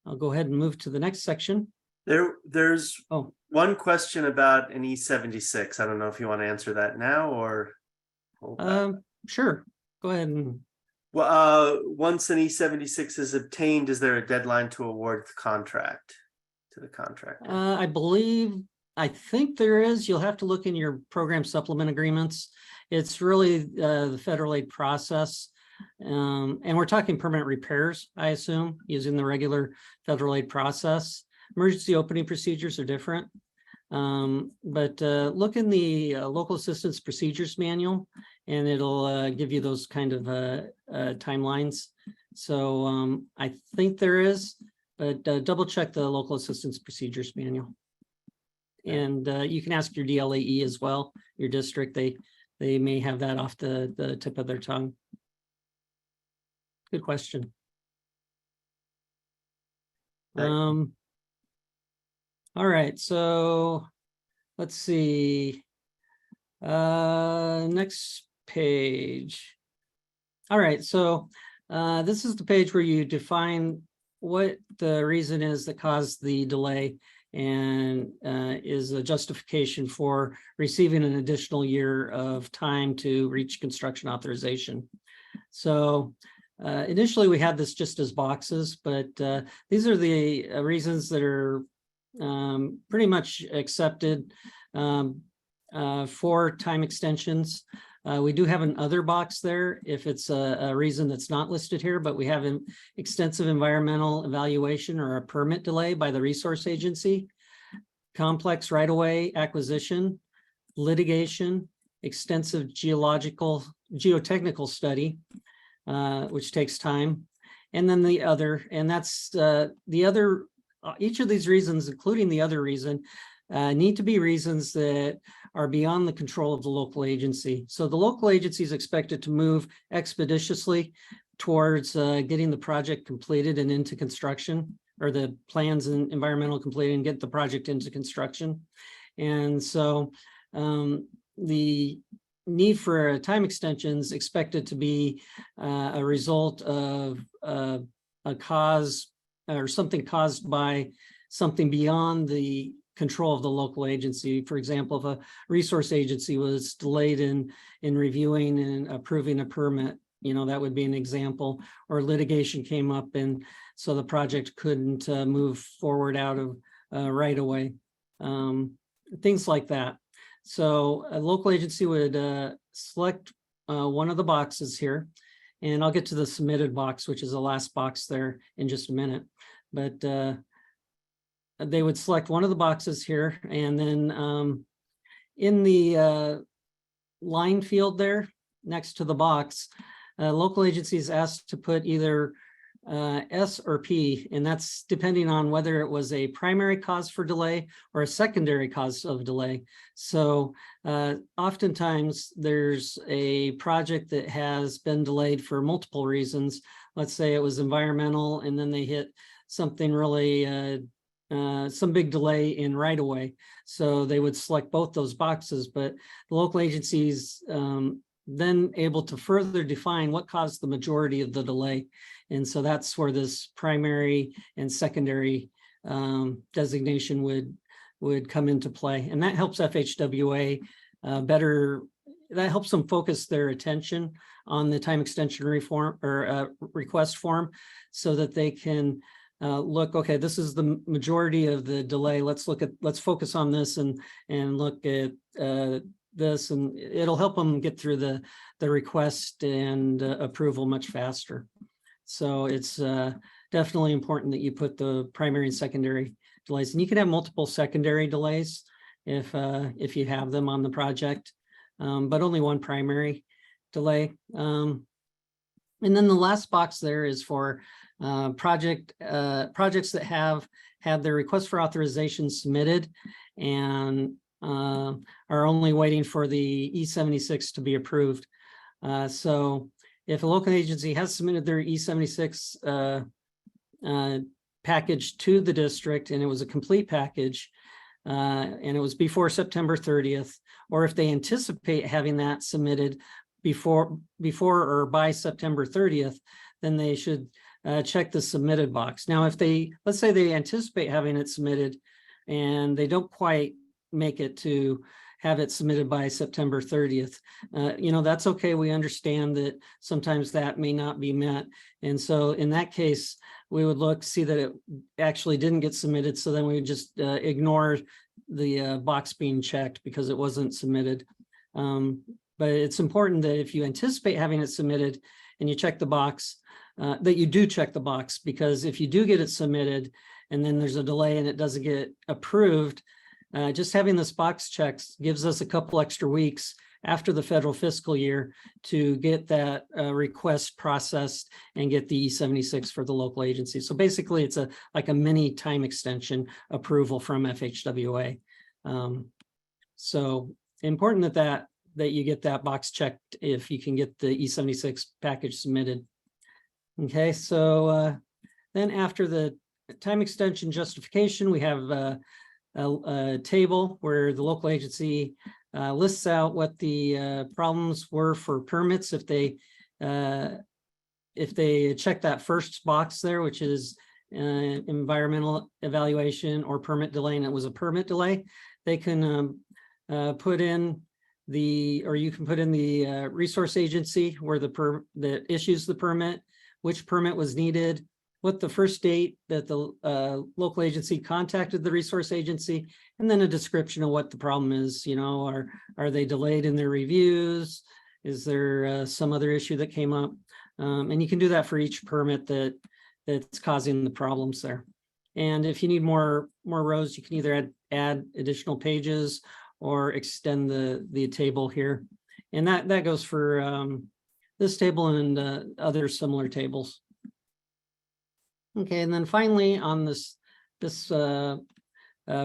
I'll go ahead and move to the next section. There's one question about an E76. I don't know if you want to answer that now or hold back. Sure. Go ahead. And well, once an E76 is obtained, is there a deadline to award the contract to the contractor? I think there is. You'll have to look in your program supplement agreements. It's really the federal aid process. And we're talking permanent repairs, I assume, using the regular federal aid process. Emergency opening procedures are different. But look in the local assistance procedures manual, and it'll give you those kind of timelines. So I think there is, but double check the local assistance procedures manual. And you can ask your DLAE as well, your district. They may have that off the tip of their tongue. Good question. All right, so let's see. Next page. All right, so this is the page where you define what the reason is that caused the delay and is a justification for receiving an additional year of time to reach construction authorization. So initially we had this just as boxes, but these are the reasons that are pretty much accepted for time extensions. We do have an other box there if it's a reason that's not listed here, but we have an extensive environmental evaluation or a permit delay by the resource agency, complex right-of-way acquisition, litigation, extensive geotechnical study, which takes time, and then the other, and that's the other. Each of these reasons, including the other reason, need to be reasons that are beyond the control of the local agency. So the local agency is expected to move expeditiously towards getting the project completed and into construction, or the plans and environmental completed and get the project into construction. And so the need for a time extension is expected to be a result of a cause or something caused by something beyond the control of the local agency. For example, if a resource agency was delayed in reviewing and approving a permit, that would be an example, or litigation came up and so the project couldn't move forward out of right away, things like that. So a local agency would select one of the boxes here, and I'll get to the submitted box, which is the last box there in just a minute. But they would select one of the boxes here, and then in the line field there next to the box, local agency is asked to put either S or P, and that's depending on whether it was a primary cause for delay or a secondary cause of delay. So oftentimes there's a project that has been delayed for multiple reasons. Let's say it was environmental, and then they hit something really, some big delay in right of way. So they would select both those boxes, but the local agencies then able to further define what caused the majority of the delay. And so that's where this primary and secondary designation would come into play. And that helps FHWA better, that helps them focus their attention on the time extension reform or request form, so that they can look, okay, this is the majority of the delay. Let's focus on this and look at this, and it'll help them get through the request and approval much faster. So it's definitely important that you put the primary and secondary delays, and you can have multiple secondary delays if you have them on the project, but only one primary delay. And then the last box there is for projects that have had their request for authorization submitted and are only waiting for the E76 to be approved. So if a local agency has submitted their E76 package to the district and it was a complete package and it was before September 30th, or if they anticipate having that submitted before or by September 30th, then they should check the submitted box. Now, if let's say they anticipate having it submitted and they don't quite make it to have it submitted by September 30th. That's okay. We understand that sometimes that may not be met. And so in that case, we would see that it actually didn't get submitted. So then we would just ignore the box being checked because it wasn't submitted. But it's important that if you anticipate having it submitted and you check the box, that you do check the box, because if you do get it submitted and then there's a delay and it doesn't get approved, just having this box checked gives us a couple extra weeks after the federal fiscal year to get that request processed and get the E76 for the local agency. So basically it's like a mini time extension approval from FHWA. So important that you get that box checked if you can get the E76 package submitted. Okay, so then after the time extension justification, we have a table where the local agency lists out what the problems were for permits if they check that first box there, which is environmental evaluation or permit delay, and it was a permit delay. They can put in you can put in the resource agency where that issues the permit, which permit was needed, what the first date that the local agency contacted the resource agency, and then a description of what the problem is. Are they delayed in their reviews? Is there some other issue that came up? And you can do that for each permit that's causing the problems there. And if you need more rows, you can either add additional pages or extend the table here. And that goes for this table and other similar tables. Okay, and then finally on this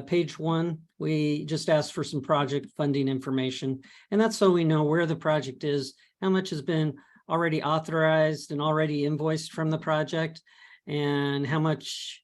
page 1, we just asked for some project funding information, and that's so we know where the project is, how much has been already authorized and already invoiced from the project, and how much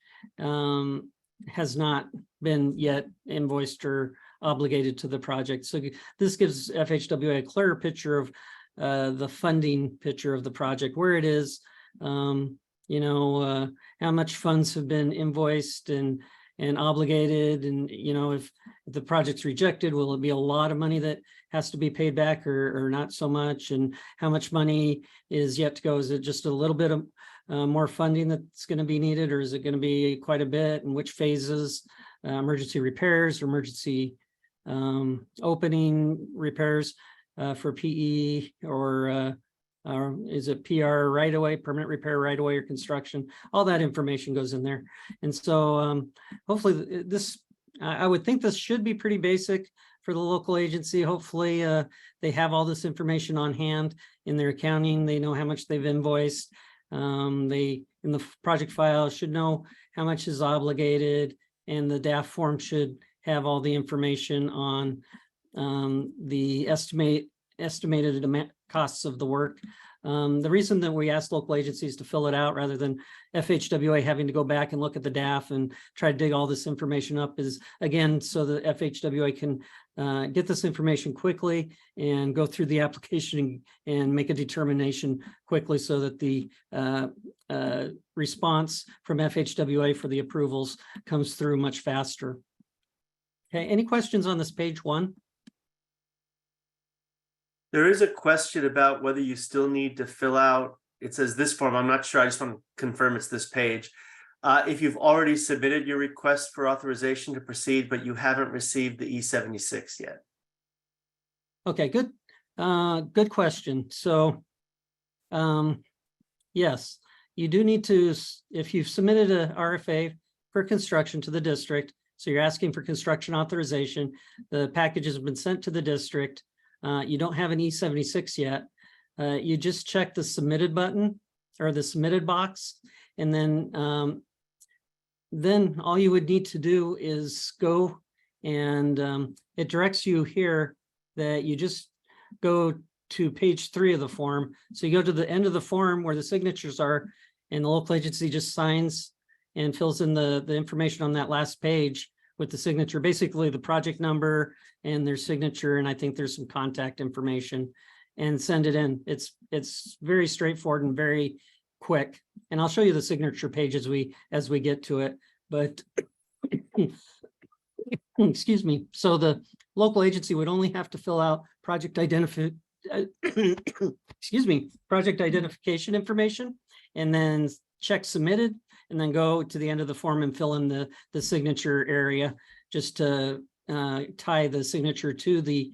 has not been yet invoiced or obligated to the project. So this gives FHWA a clearer picture of the funding picture of the project, where it is, how much funds have been invoiced and and obligated, and if the project's rejected, will it be a lot of money that has to be paid back or not so much, and how much money is yet to go? Is it just a little bit of more funding that's going to be needed, or is it going to be quite a bit, and which phases? Emergency repairs, or emergency opening repairs for PE, or is it PR right away, permanent repair right away, or construction? All that information goes in there. And so hopefully this, I would think this should be pretty basic for the local agency. Hopefully they have all this information on hand in their accounting. They know how much they've invoiced. They, in the project file, should know how much is obligated, and the DAF form should have all the information on the estimated costs of the work. The reason that we asked local agencies to fill it out rather than FHWA having to go back and look at the DAF and try to dig all this information up is, again, so the FHWA can get this information quickly and go through the application and make a determination quickly, so that the response from FHWA for the approvals comes through much faster. Okay, any questions on this page one? There is a question about whether you still need to fill out, it says this form, I'm not sure, I just want to confirm it's this page. If you've already submitted your request for authorization to proceed, but you haven't received the E76 yet. Okay, good. Good question. So, yes, you do need to, if you've submitted a RFA for construction to the district, so you're asking for construction authorization, the packages have been sent to the district, you don't have an E76 yet, you just check the submitted button or the submitted box, and then all you would need to do is go and it directs you here that you just go to page 3 of the form. So you go to the end of the form where the signatures are, and the local agency just signs and fills in the information on that last page with the signature, basically the project number and their signature, and I think there's some contact information, and send it in. It's very straightforward and very quick. And I'll show you the signature page as we get to it. But excuse me. So the local agency would only have to fill out project identification information, and then check submitted, and then go to the end of the form and fill in the signature area, just to tie the signature to the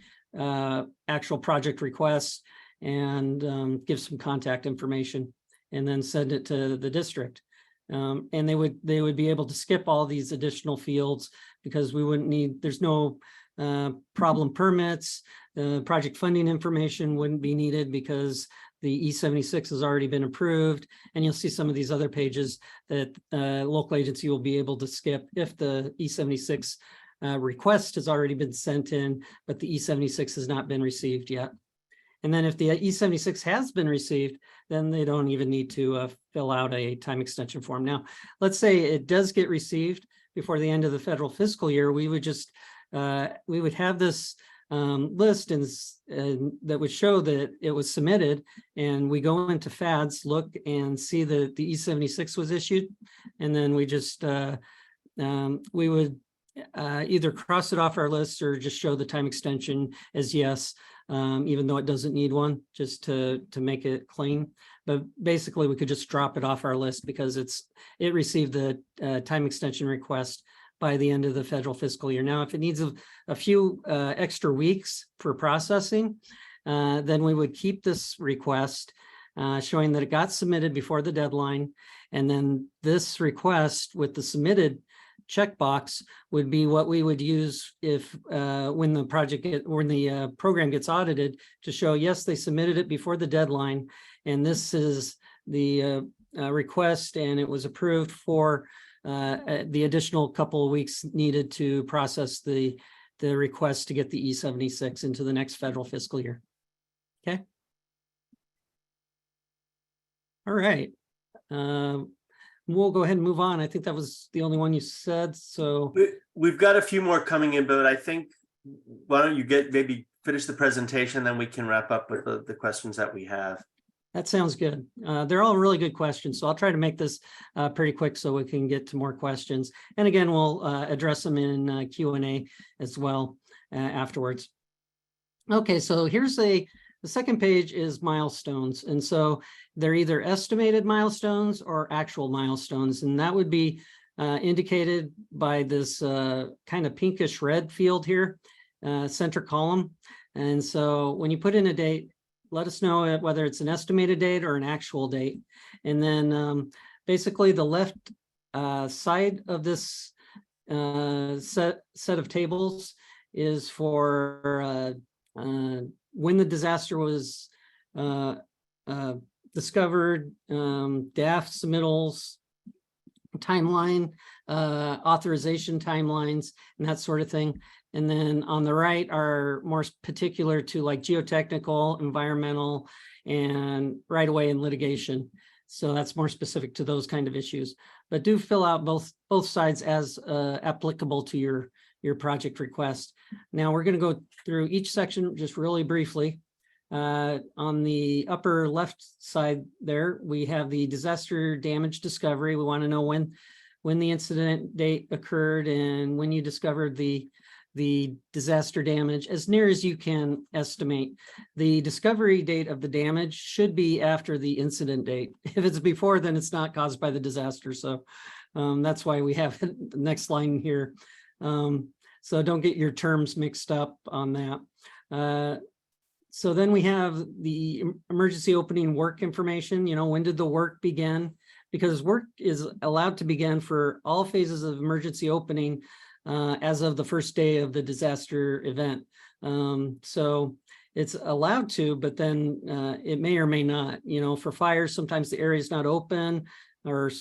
actual project request, and give some contact information, and then send it to the district. And they would be able to skip all these additional fields, because we wouldn't need, there's no problem permits, project funding information wouldn't be needed because the E76 has already been approved. And you'll see some of these other pages that local agency will be able to skip if the E76 request has already been sent in, but the E76 has not been received yet. And then if the E76 has been received, then they don't even need to fill out a time extension form. Now, let's say it does get received before the end of the federal fiscal year, we would just, we would have this list and that would show that it was submitted, and we go into FADS, look and see that the E76 was issued, and then we just, we would either cross it off our list or just show the time extension as yes, even though it doesn't need one, just to make it clean. But basically we could just drop it off our list because it received the time extension request by the end of the federal fiscal year. Now, if it needs a few extra weeks for processing, then we would keep this request showing that it got submitted before the deadline. And then this request with the submitted checkbox would be what we would use if when the program gets audited, to show yes, they submitted it before the deadline, and this is the request, and it was approved for the additional couple of weeks needed to process the request to get the E76 into the next federal fiscal year. Okay. All right. We'll go ahead and move on. I think that was the only one you said. So we've got a few more coming in, but I think, why don't you maybe finish the presentation, then we can wrap up with the questions that we have. That sounds good. They're all really good questions, so I'll try to make this pretty quick so we can get to more questions. And again, we'll address them in Q&A as well afterwards. Okay, so here's the second page is milestones. And so they're either estimated milestones or actual milestones. And that would be indicated by this kind of pinkish red field here, center column. And so when you put in a date, let us know whether it's an estimated date or an actual date. And then basically the left side of this set of tables is for when the disaster was discovered, DAF submittals, timeline, authorization timelines, and that sort of thing. And then on the right are more particular to like geotechnical, environmental, and right-of-way and litigation. So that's more specific to those kind of issues. But do fill out both sides as applicable to your project request. Now we're going to go through each section just really briefly. On the upper left side there, we have the disaster damage discovery. We want to know when the incident date occurred and when you discovered the disaster damage, as near as you can estimate. The discovery date of the damage should be after the incident date. If it's before, then it's not caused by the disaster. So that's why we have the next line here. So don't get your terms mixed up on that. So then we have the emergency opening work information. You know, when did the work begin? Because work is allowed to begin for all phases of emergency opening as of the first day of the disaster event. So it's allowed to, but then it may or may not. You know, for fires, sometimes the area is not open, or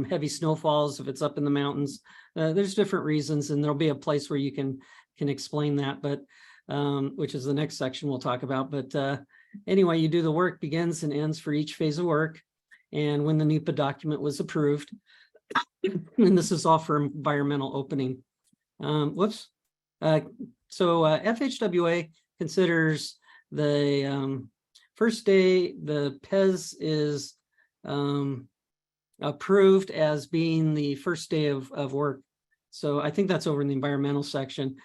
heavy snowfalls if it's up in the mountains. There's different reasons, and there'll be a place where you can explain that, but which is the next section we'll talk about. But anyway, you do the work begins and ends for each phase of work, and when the NEPA document was approved. And this is all for environmental opening. So FHWA considers the first day the PES is approved as being the first day of work. So I think that's over in the environmental section.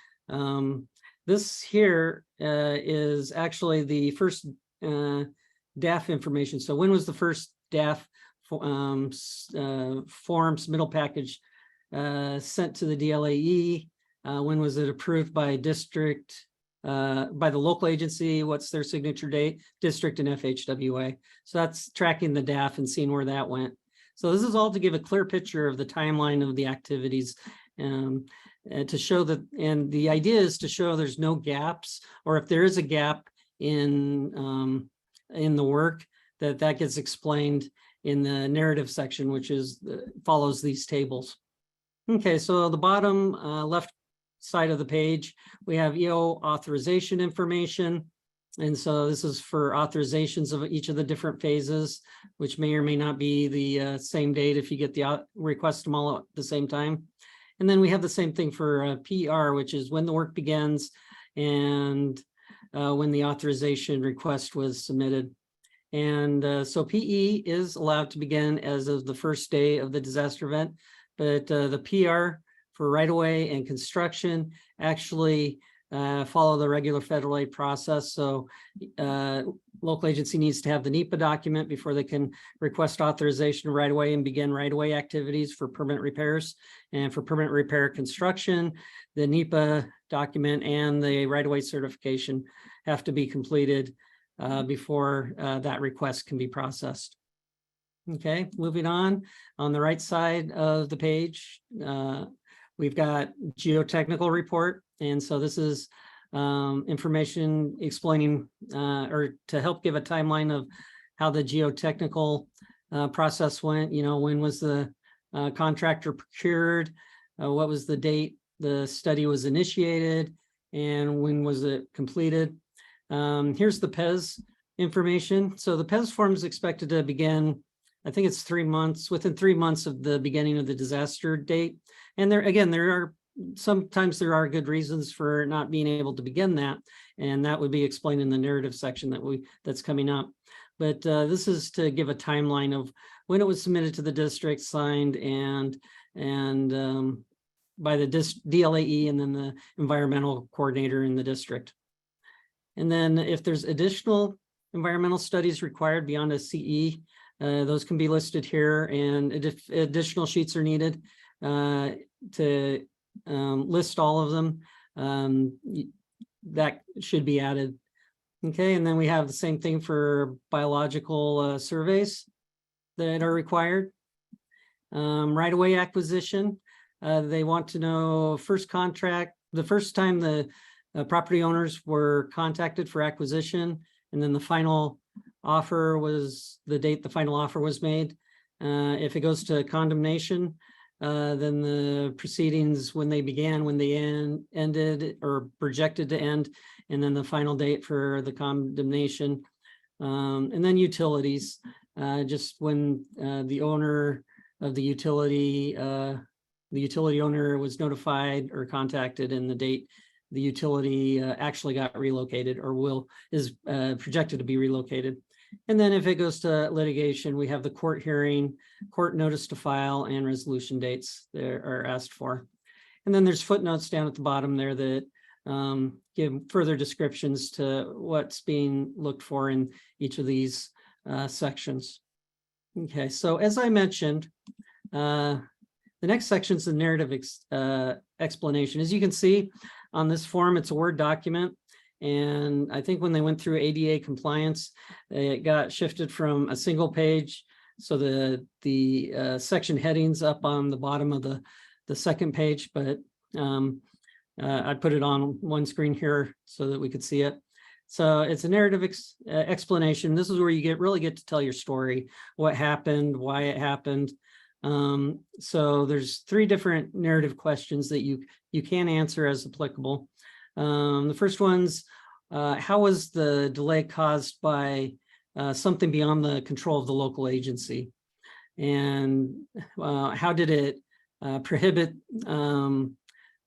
This here is actually the first DAF information. So when was the first DAF forms middle package sent to the DLAE? When was it approved by district, by the local agency? What's their signature date? District and FHWA. So that's tracking the DAF and seeing where that went. So this is all to give a clear picture of the timeline of the activities, and to show that, and the idea is to show there's no gaps, or if there is a gap in the work, that gets explained in the narrative section, which is follows these tables. Okay, so the bottom left side of the page, we have EO authorization information. And so this is for authorizations of each of the different phases, which may or may not be the same date if you get the request them all at the same time. And then we have the same thing for PR, which is when the work begins and when the authorization request was submitted. And so PE is allowed to begin as of the first day of the disaster event, but the PR for right-of-way and construction actually follow the regular federal aid process. So local agency needs to have the NEPA document before they can request authorization right-of-way and begin right-of-way activities for permanent repairs. And for permanent repair construction, the NEPA document and the right-of-way certification have to be completed before that request can be processed. Okay, moving on the right side of the page, we've got geotechnical report. And so this is information explaining or to help give a timeline of how the geotechnical process went. You know, when was the contractor procured? What was the date the study was initiated? And when was it completed? Here's the PES information. So the PES form is expected to begin, I think it's 3 months, within 3 months of the beginning of the disaster date. And sometimes there are good reasons for not being able to begin that, and that would be explained in the narrative section that's coming up. but this is to give a timeline of when it was submitted to the district, signed, and by the DLAE and then the environmental coordinator in the district. And then if there's additional environmental studies required beyond a CE, those can be listed here, and if additional sheets are needed to list all of them, that should be added. Okay, and then we have the same thing for biological surveys that are required. Right-of-way acquisition, they want to know first contract, the first time the property owners were contacted for acquisition, and then the final offer was the date the final offer was made. If it goes to condemnation, then the proceedings, when they began, when they ended or projected to end, and then the final date for the condemnation. And then utilities, just when the owner of the utility owner was notified or contacted, and the date the utility actually got relocated or is projected to be relocated. And then if it goes to litigation, we have the court hearing, court notice to file, and resolution dates that are asked for. And then there's footnotes down at the bottom there that give further descriptions to what's being looked for in each of these sections. Okay, so as I mentioned, the next section is the narrative explanation. As you can see on this form, it's a Word document. And I think when they went through ADA compliance, it got shifted from a single page. So the section headings up on the bottom of the second page, but I put it on one screen here so that we could see it. So it's a narrative explanation. This is where you really get to tell your story, what happened, why it happened. So there's 3 different narrative questions that you can answer as applicable. The first one's, how was the delay caused by something beyond the control of the local agency? And how did it prohibit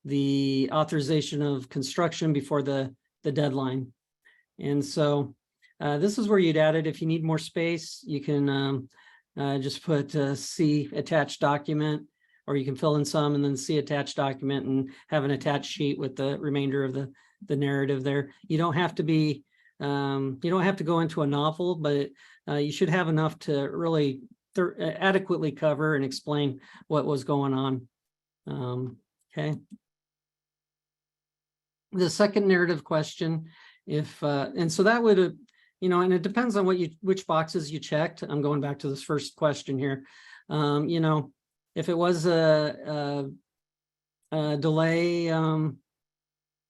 the authorization of construction before the deadline? And so this is where you'd add it. If you need more space, you can just put C attached document, or you can fill in some and then C attached document and have an attached sheet with the remainder of the narrative there. You don't have to be, you don't have to go into a novel, but you should have enough to really adequately cover and explain what was going on. Okay. The second narrative question, and so that would, and it depends on which boxes you checked. I'm going back to this first question here. If it was a delay,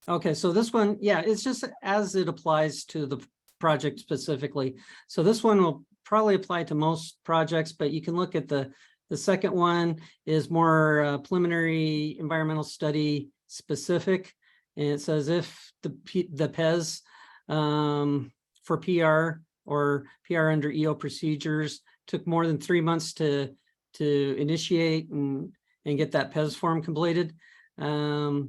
okay, so this one, yeah, it's just as it applies to the project specifically. So this one will probably apply to most projects, but you can look at the second one is more preliminary environmental study specific. And it says if the PES for PR or PR under EO procedures took more than 3 months to initiate and get that PES form completed, tell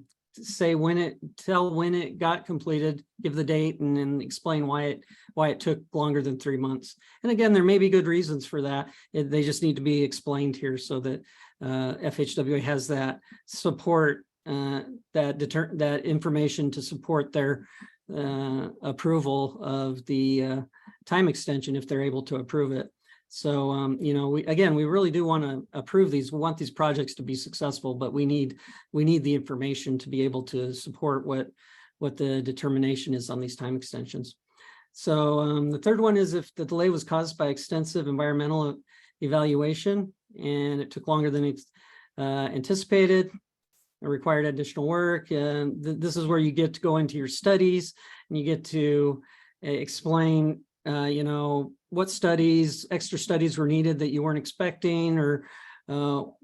when it got completed, give the date, and then explain why it took longer than 3 months. And again, there may be good reasons for that. They just need to be explained here so that FHWA has that support, that information to support their approval of the time extension if they're able to approve it. So, we really do want to approve these. We want these projects to be successful, but we need the information to be able to support what the determination is on these time extensions. So the third one is if the delay was caused by extensive environmental evaluation and it took longer than anticipated, it required additional work. And this is where you get to go into your studies and you get to explain, what extra studies were needed that you weren't expecting, or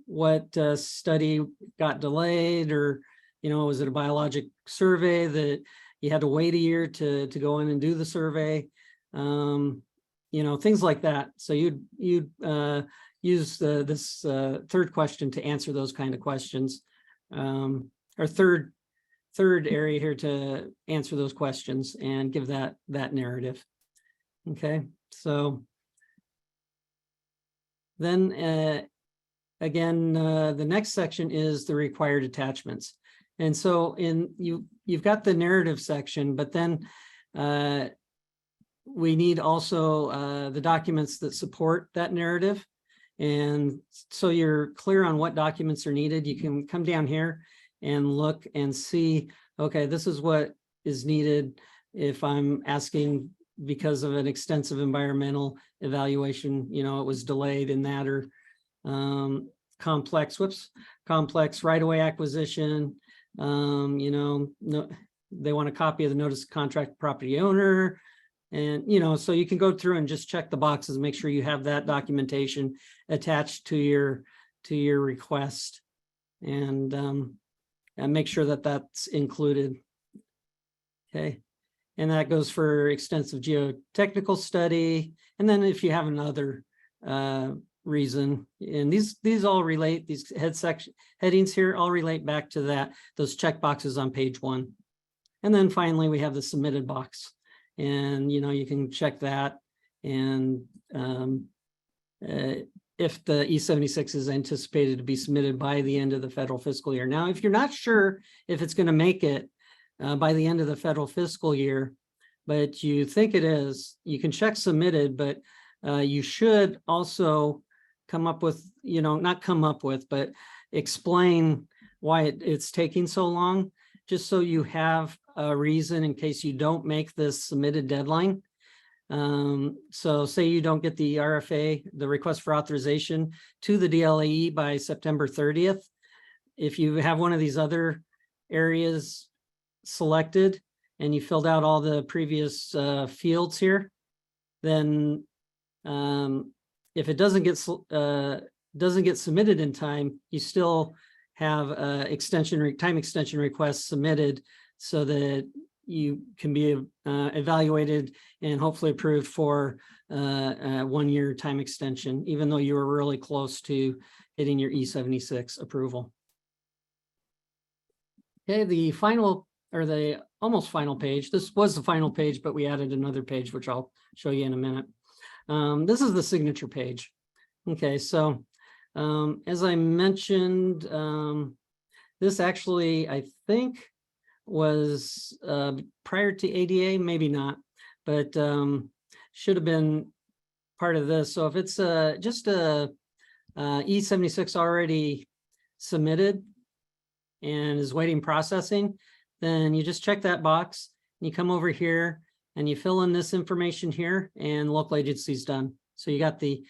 what study got delayed, or, was it a biologic survey that you had to wait a year to go in and do the survey? Things like that. So you'd use this third question to answer those kind of questions. Our third area here to answer those questions and give that narrative. Okay, so then again, the next section is the required attachments. And so you've got the narrative section, but then we need also the documents that support that narrative. And so you're clear on what documents are needed. You can come down here and look and see, okay, this is what is needed if I'm asking because of an extensive environmental evaluation, you know, it was delayed in that, or complex right-of-way acquisition, you know, no, they want a copy of the notice of contract property owner. And, you know, so you can go through and just check the boxes, make sure you have that documentation attached to your request, and make sure that that's included. Okay. And that goes for extensive geotechnical study. And then if you have another reason, and these all relate, these headings here all relate back to those check boxes on page 1. And then finally, we have the submitted box. And, you know, you can check that. And if the E76 is anticipated to be submitted by the end of the federal fiscal year. Now, if you're not sure if it's going to make it by the end of the federal fiscal year, but you think it is, you can check submitted, but you should also come up with, you know, not come up with, but explain why it's taking so long, just so you have a reason in case you don't make this submitted deadline. So say you don't get the RFA, the request for authorization, to the DLAE by September 30th. If you have one of these other areas selected and you filled out all the previous fields here, then if it doesn't get submitted in time, you still have time extension requests submitted so that you can be evaluated and hopefully approved for a 1-year time extension, even though you were really close to hitting your E76 approval. Okay, the final, or the almost final page, this was the final page, but we added another page, which I'll show you in a minute. This is the signature page. Okay, so as I mentioned, this actually, I think, was prior to ADA, maybe not, but should have been part of this. So if it's just a E76 already submitted and is waiting processing, then you just check that box and you come over here and you fill in this information here, and local agency's done. So you got the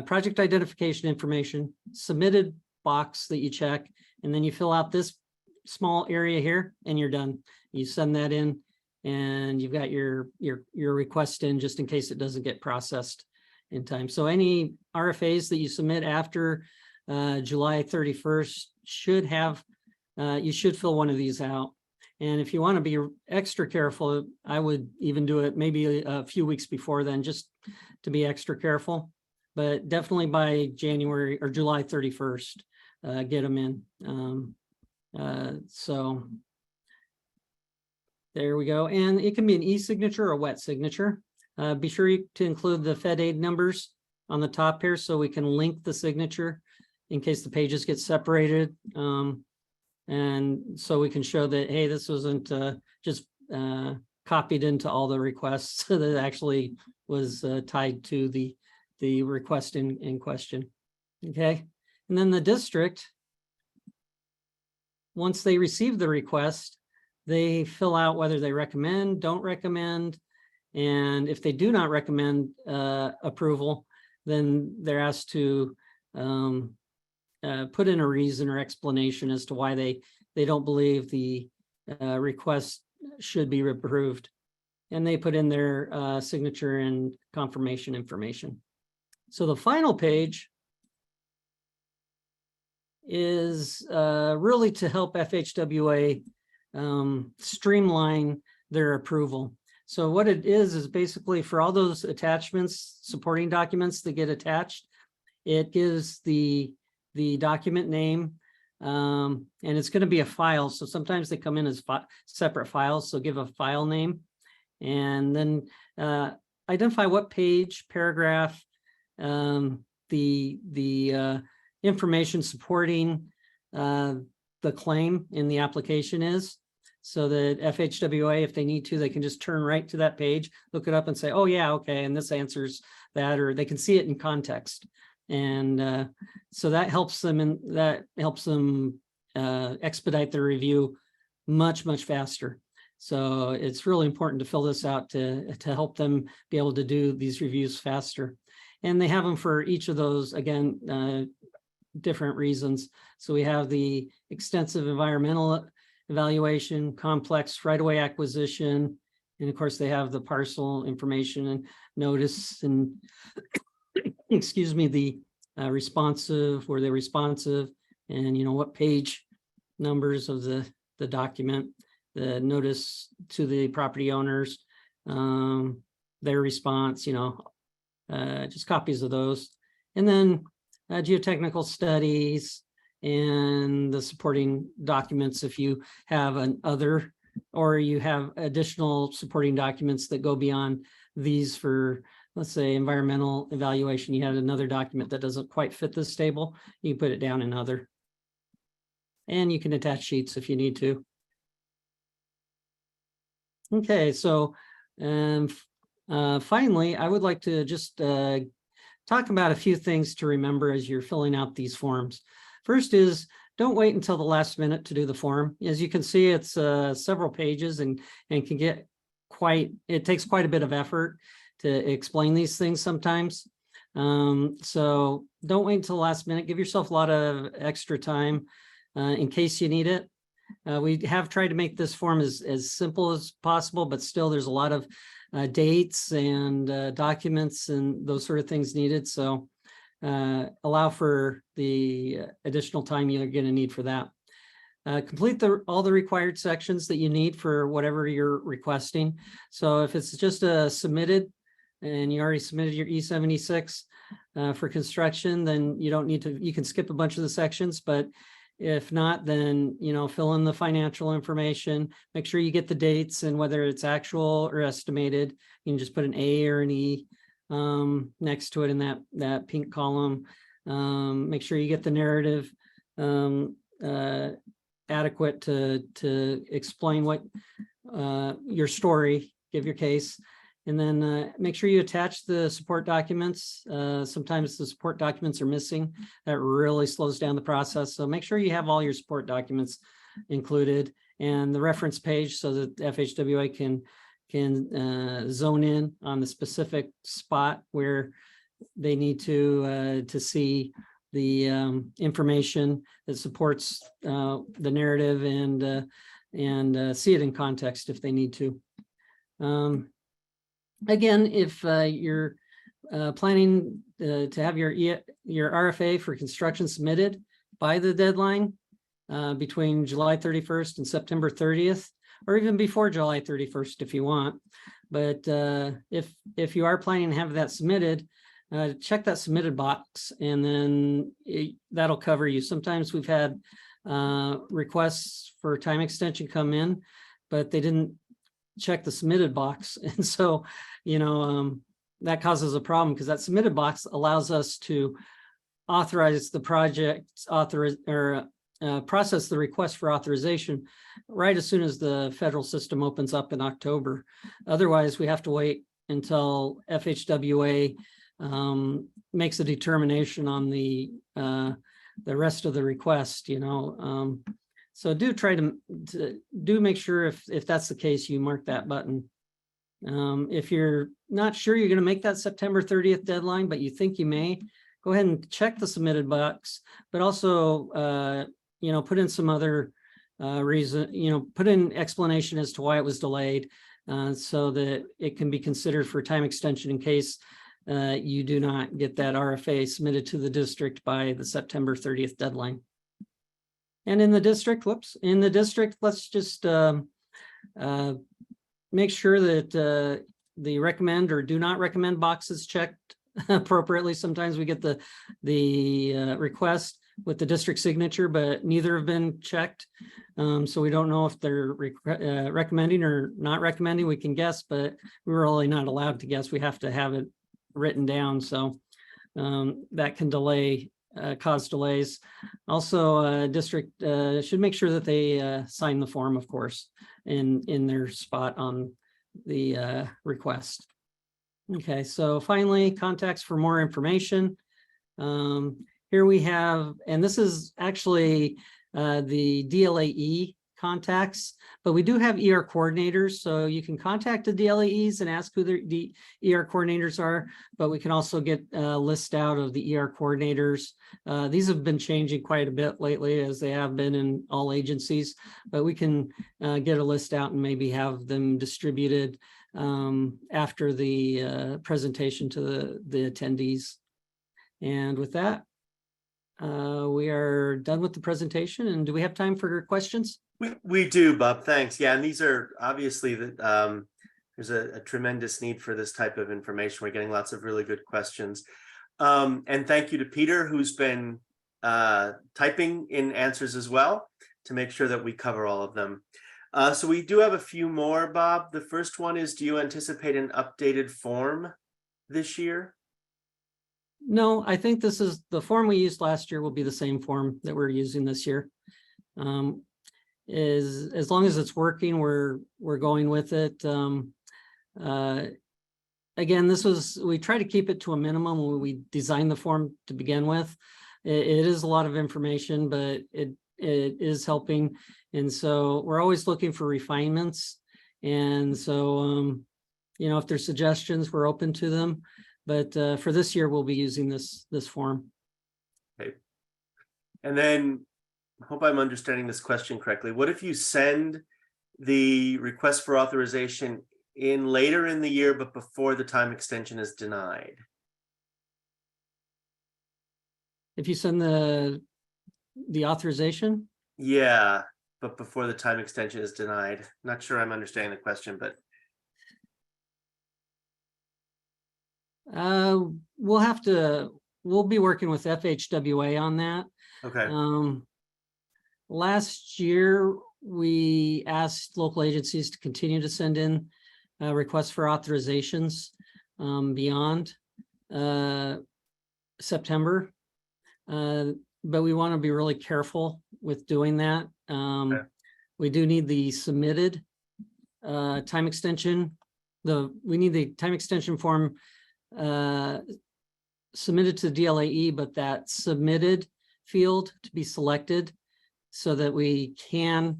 project identification information, submitted box that you check, and then you fill out this small area here and you're done. You send that in and you've got your request in, just in case it doesn't get processed in time. So any RFAs that you submit after July 31st should have, you should fill one of these out. And if you want to be extra careful, I would even do it maybe a few weeks before then, just to be extra careful. But definitely by January or July 31st, get them in. So there we go. And it can be an e-signature or a wet signature. Be sure to include the Fed aid numbers on the top here so we can link the signature in case the pages get separated. And so we can show that, hey, this wasn't just copied into all the requests, that actually was tied to the request in question. Okay. And then the district, once they receive the request, they fill out whether they recommend, don't recommend. And if they do not recommend approval, then they're asked to put in a reason or explanation as to why they don't believe the request should be approved. And they put in their signature and confirmation information. So the final page is really to help FHWA streamline their approval. So what it is basically for all those attachments, supporting documents that get attached, it gives the document name, and it's going to be a file. So sometimes they come in as separate files. So give a file name, and then identify what page, paragraph, the information supporting the claim in the application is, so that FHWA, if they need to, they can just turn right to that page, look it up and say, oh yeah, okay, and this answers that, or they can see it in context. And so that helps them, expedite their review much faster. So it's really important to fill this out to help them be able to do these reviews faster. And they have them for each of those, again, different reasons. So we have the extensive environmental evaluation, complex right-of-way acquisition, and of course they have the parcel information and notice and excuse me, the responsive, were they responsive, and what page numbers of the document, the notice to the property owners, their response, just copies of those. And then geotechnical studies and the supporting documents if you have an other, or you have additional supporting documents that go beyond these for, let's say, environmental evaluation. You had another document that doesn't quite fit this table, you can put it down in other. And you can attach sheets if you need to. Okay, so finally, I would like to just talk about a few things to remember as you're filling out these forms. First is, don't wait until the last minute to do the form. As you can see, it's several pages and can get it takes quite a bit of effort to explain these things sometimes. So don't wait until the last minute. Give yourself a lot of extra time in case you need it. We have tried to make this form as simple as possible, but still there's a lot of dates and documents and those sort of things needed. So allow for the additional time you're going to need for that. Complete all the required sections that you need for whatever you're requesting. So if it's just a submitted and you already submitted your E76 for construction, then you don't need to, you can skip a bunch of the sections, but if not, then, fill in the financial information, make sure you get the dates and whether it's actual or estimated. You can just put an A or an E next to it in that pink column. Make sure you get the narrative adequate to explain what your story, give your case. And then make sure you attach the support documents. Sometimes the support documents are missing. That really slows down the process. So make sure you have all your support documents included and the reference page so that FHWA can zone in on the specific spot where they need to see the information that supports the narrative and see it in context if they need to. Again, if you're planning to have your RFA for construction submitted by the deadline between July 31st and September 30th, or even before July 31st if you want. But if you are planning to have that submitted, check that submitted box and then that'll cover you. Sometimes we've had requests for time extension come in, but they didn't check the submitted box. And so, that causes a problem because that submitted box allows us to authorize the project, process the request for authorization right as soon as the federal system opens up in October. Otherwise, we have to wait until FHWA makes a determination on the rest of the request, So do try to make sure if that's the case, you mark that button. If you're not sure you're going to make that September 30th deadline, but you think you may, go ahead and check the submitted box, but also, put in some other reason, put in explanation as to why it was delayed so that it can be considered for time extension in case you do not get that RFA submitted to the district by the September 30th deadline. And in the district, let's just make sure that the recommend or do not recommend boxes checked appropriately. Sometimes we get the request with the district signature, but neither have been checked. So we don't know if they're recommending or not recommending. We can guess, but we're really not allowed to guess. We have to have it written down. So that can cause delays. Also, district should make sure that they sign the form, of course, in their spot on the request. Okay, so finally, contacts for more information. Here we have, and this is actually the DLAE contacts, but we do have ER coordinators, so you can contact the DLAEs and ask who the ER coordinators are, but we can also get a list out of the ER coordinators. These have been changing quite a bit lately, as they have been in all agencies, but we can get a list out and maybe have them distributed after the presentation to the attendees. And with that, we are done with the presentation. And do we have time for questions? We do, Bob. Thanks. Yeah, and these are obviously there's a tremendous need for this type of information. We're getting lots of really good questions. And thank you to Peter, who's been typing in answers as well to make sure that we cover all of them. So we do have a few more, Bob. The first one is, do you anticipate an updated form this year? No, I think this is the form we used last year will be the same form that we're using this year. As long as it's working, we're going with it. Again, we try to keep it to a minimum when we designed the form to begin with. It is a lot of information, but it is helping. And so we're always looking for refinements. And so, if there's suggestions, we're open to them. But for this year, we'll be using this form. Okay. And then, I hope I'm understanding this question correctly. What if you send the request for authorization in later in the year, but before the time extension is denied? If you send the authorization? Yeah, but before the time extension is denied. Not sure I'm understanding the question, but. We'll be working with FHWA on that. Okay. Last year, we asked local agencies to continue to send in requests for authorizations beyond September. But we want to be really careful with doing that. Okay. We do need the submitted time extension. We need the time extension form submitted to the DLAE, but that submitted field to be selected so that we can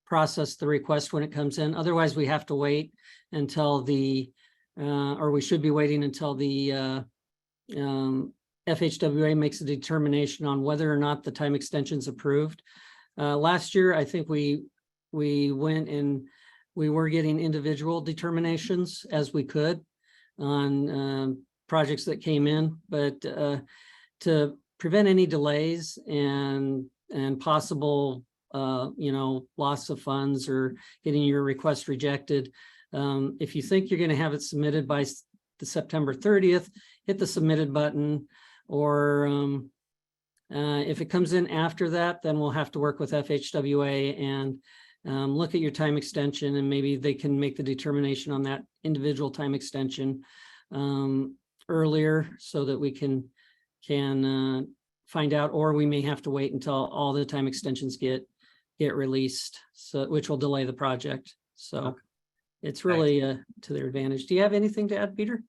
process the request when it comes in. Otherwise, we have to wait until or we should be waiting until the FHWA makes a determination on whether or not the time extension is approved. Last year, I think we went and we were getting individual determinations as we could on projects that came in, but to prevent any delays and possible loss of funds or getting your request rejected, if you think you're going to have it submitted by the September 30th, hit the submitted button. Or if it comes in after that, then we'll have to work with FHWA and look at your time extension, and maybe they can make the determination on that individual time extension earlier so that we can find out, or we may have to wait until all the time extensions get released, so which will delay the project. So it's really to their advantage. Do you have anything to add, Peter?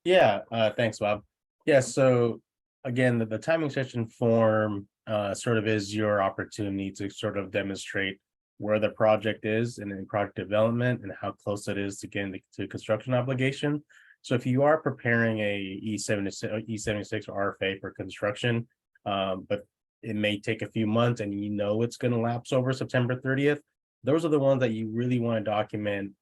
Yeah, thanks, Bob. Yeah, so again, the time extension form sort of is your opportunity to sort of demonstrate where the project is in project development and how close it is to getting to construction obligation. So if you are preparing a E76 or RFA for construction, but it may take a few months and it's going to lapse over September 30th, those are the ones that you really want to document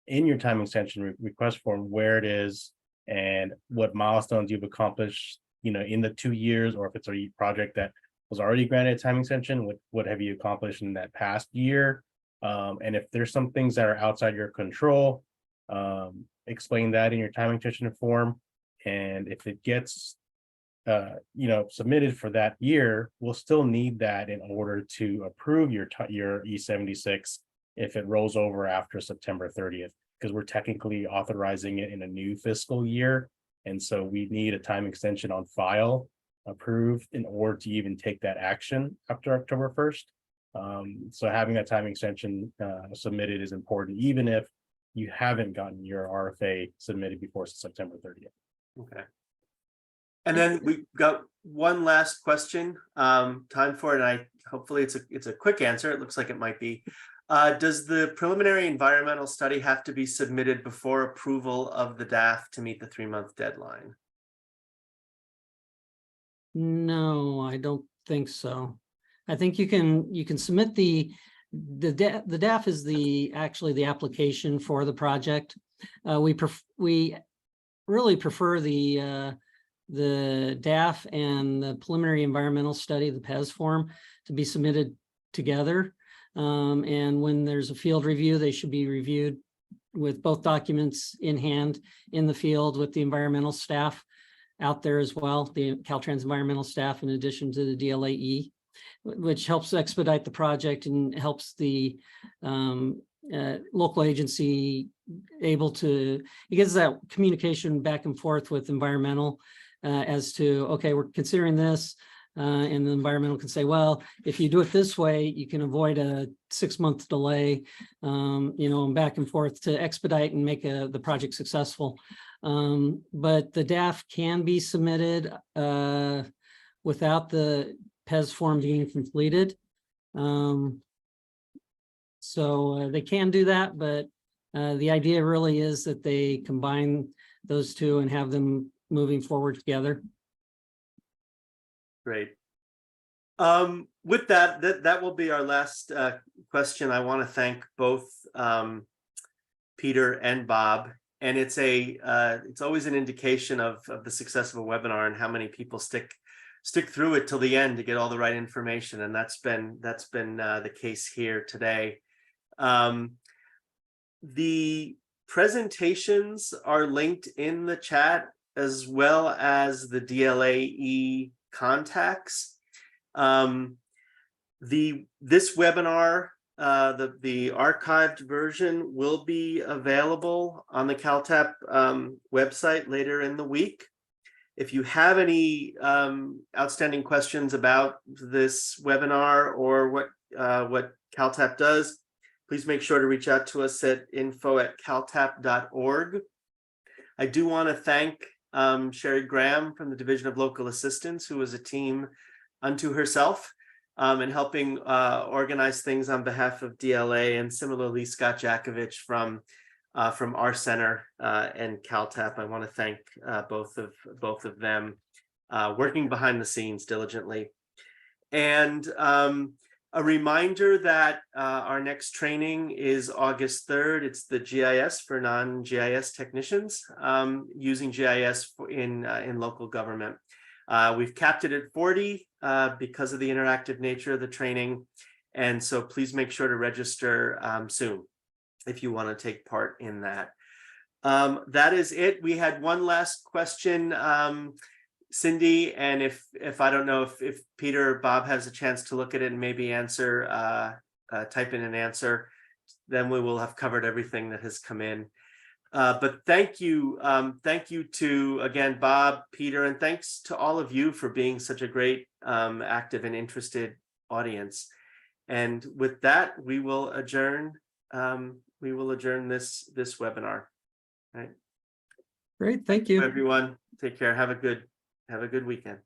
in your time extension request form, where it is and what milestones you've accomplished, in the 2 years, or if it's a project that was already granted a time extension, what have you accomplished in that past year? And if there's some things that are outside your control, explain that in your time extension form. And if it gets submitted for that year, we'll still need that in order to approve your E76 if it rolls over after September 30th, because we're technically authorizing it in a new fiscal year. And so we need a time extension on file approved in order to even take that action after October 1st. So having that time extension submitted is important, even if you haven't gotten your RFA submitted before September 30th. Okay. And then we got one last question, time for it. And hopefully it's a quick answer. It looks like it might be. Does the preliminary environmental study have to be submitted before approval of the DAF to meet the 3-month deadline? No, I don't think so. I think you can submit the DAF is actually the application for the project. We really prefer the DAF and the preliminary environmental study, the PES form, to be submitted together. And when there's a field review, they should be reviewed with both documents in hand in the field with the environmental staff out there as well, the Caltrans environmental staff, in addition to the DLAE, which helps expedite the project and helps the local agency able to, it gets that communication back and forth with environmental as to, okay, we're considering this, and the environmental can say, well, if you do it this way, you can avoid a 6-month delay, and back and forth to expedite and make the project successful. But the DAF can be submitted without the PES form being completed. So they can do that, but the idea really is that they combine those two and have them moving forward together. Great. With that will be our last question. I want to thank both Peter and Bob, and it's always an indication of the success of a webinar and how many people stick through it till the end to get all the right information, and that's been the case here today. The presentations are linked in the chat, as well as the DLAE contacts. This webinar, the archived version, will be available on the CalTAP website later in the week. If you have any outstanding questions about this webinar or what CalTAP does, please make sure to reach out to us at info@caltap.org. I do want to thank Sherry Graham from the Division of Local Assistance, who is a team unto herself in helping organize things on behalf of DLA, and similarly Scott Jakovich from our center and CalTAP. I want to thank both of them working behind the scenes diligently. And a reminder that our next training is August 3rd. It's the GIS for non-GIS technicians, using GIS in local government. We've capped it at 40 because of the interactive nature of the training. And so please make sure to register soon if you want to take part in that. That is it. We had one last question, Cindy, and if I don't know if Peter or Bob has a chance to look at it and maybe answer, type in an answer, then we will have covered everything that has come in. But thank you to, again, Bob, Peter, and thanks to all of you for being such a great, active and interested audience. And with that, we will adjourn this webinar. All right. Great, thank you. Everyone, take care. Have a good weekend.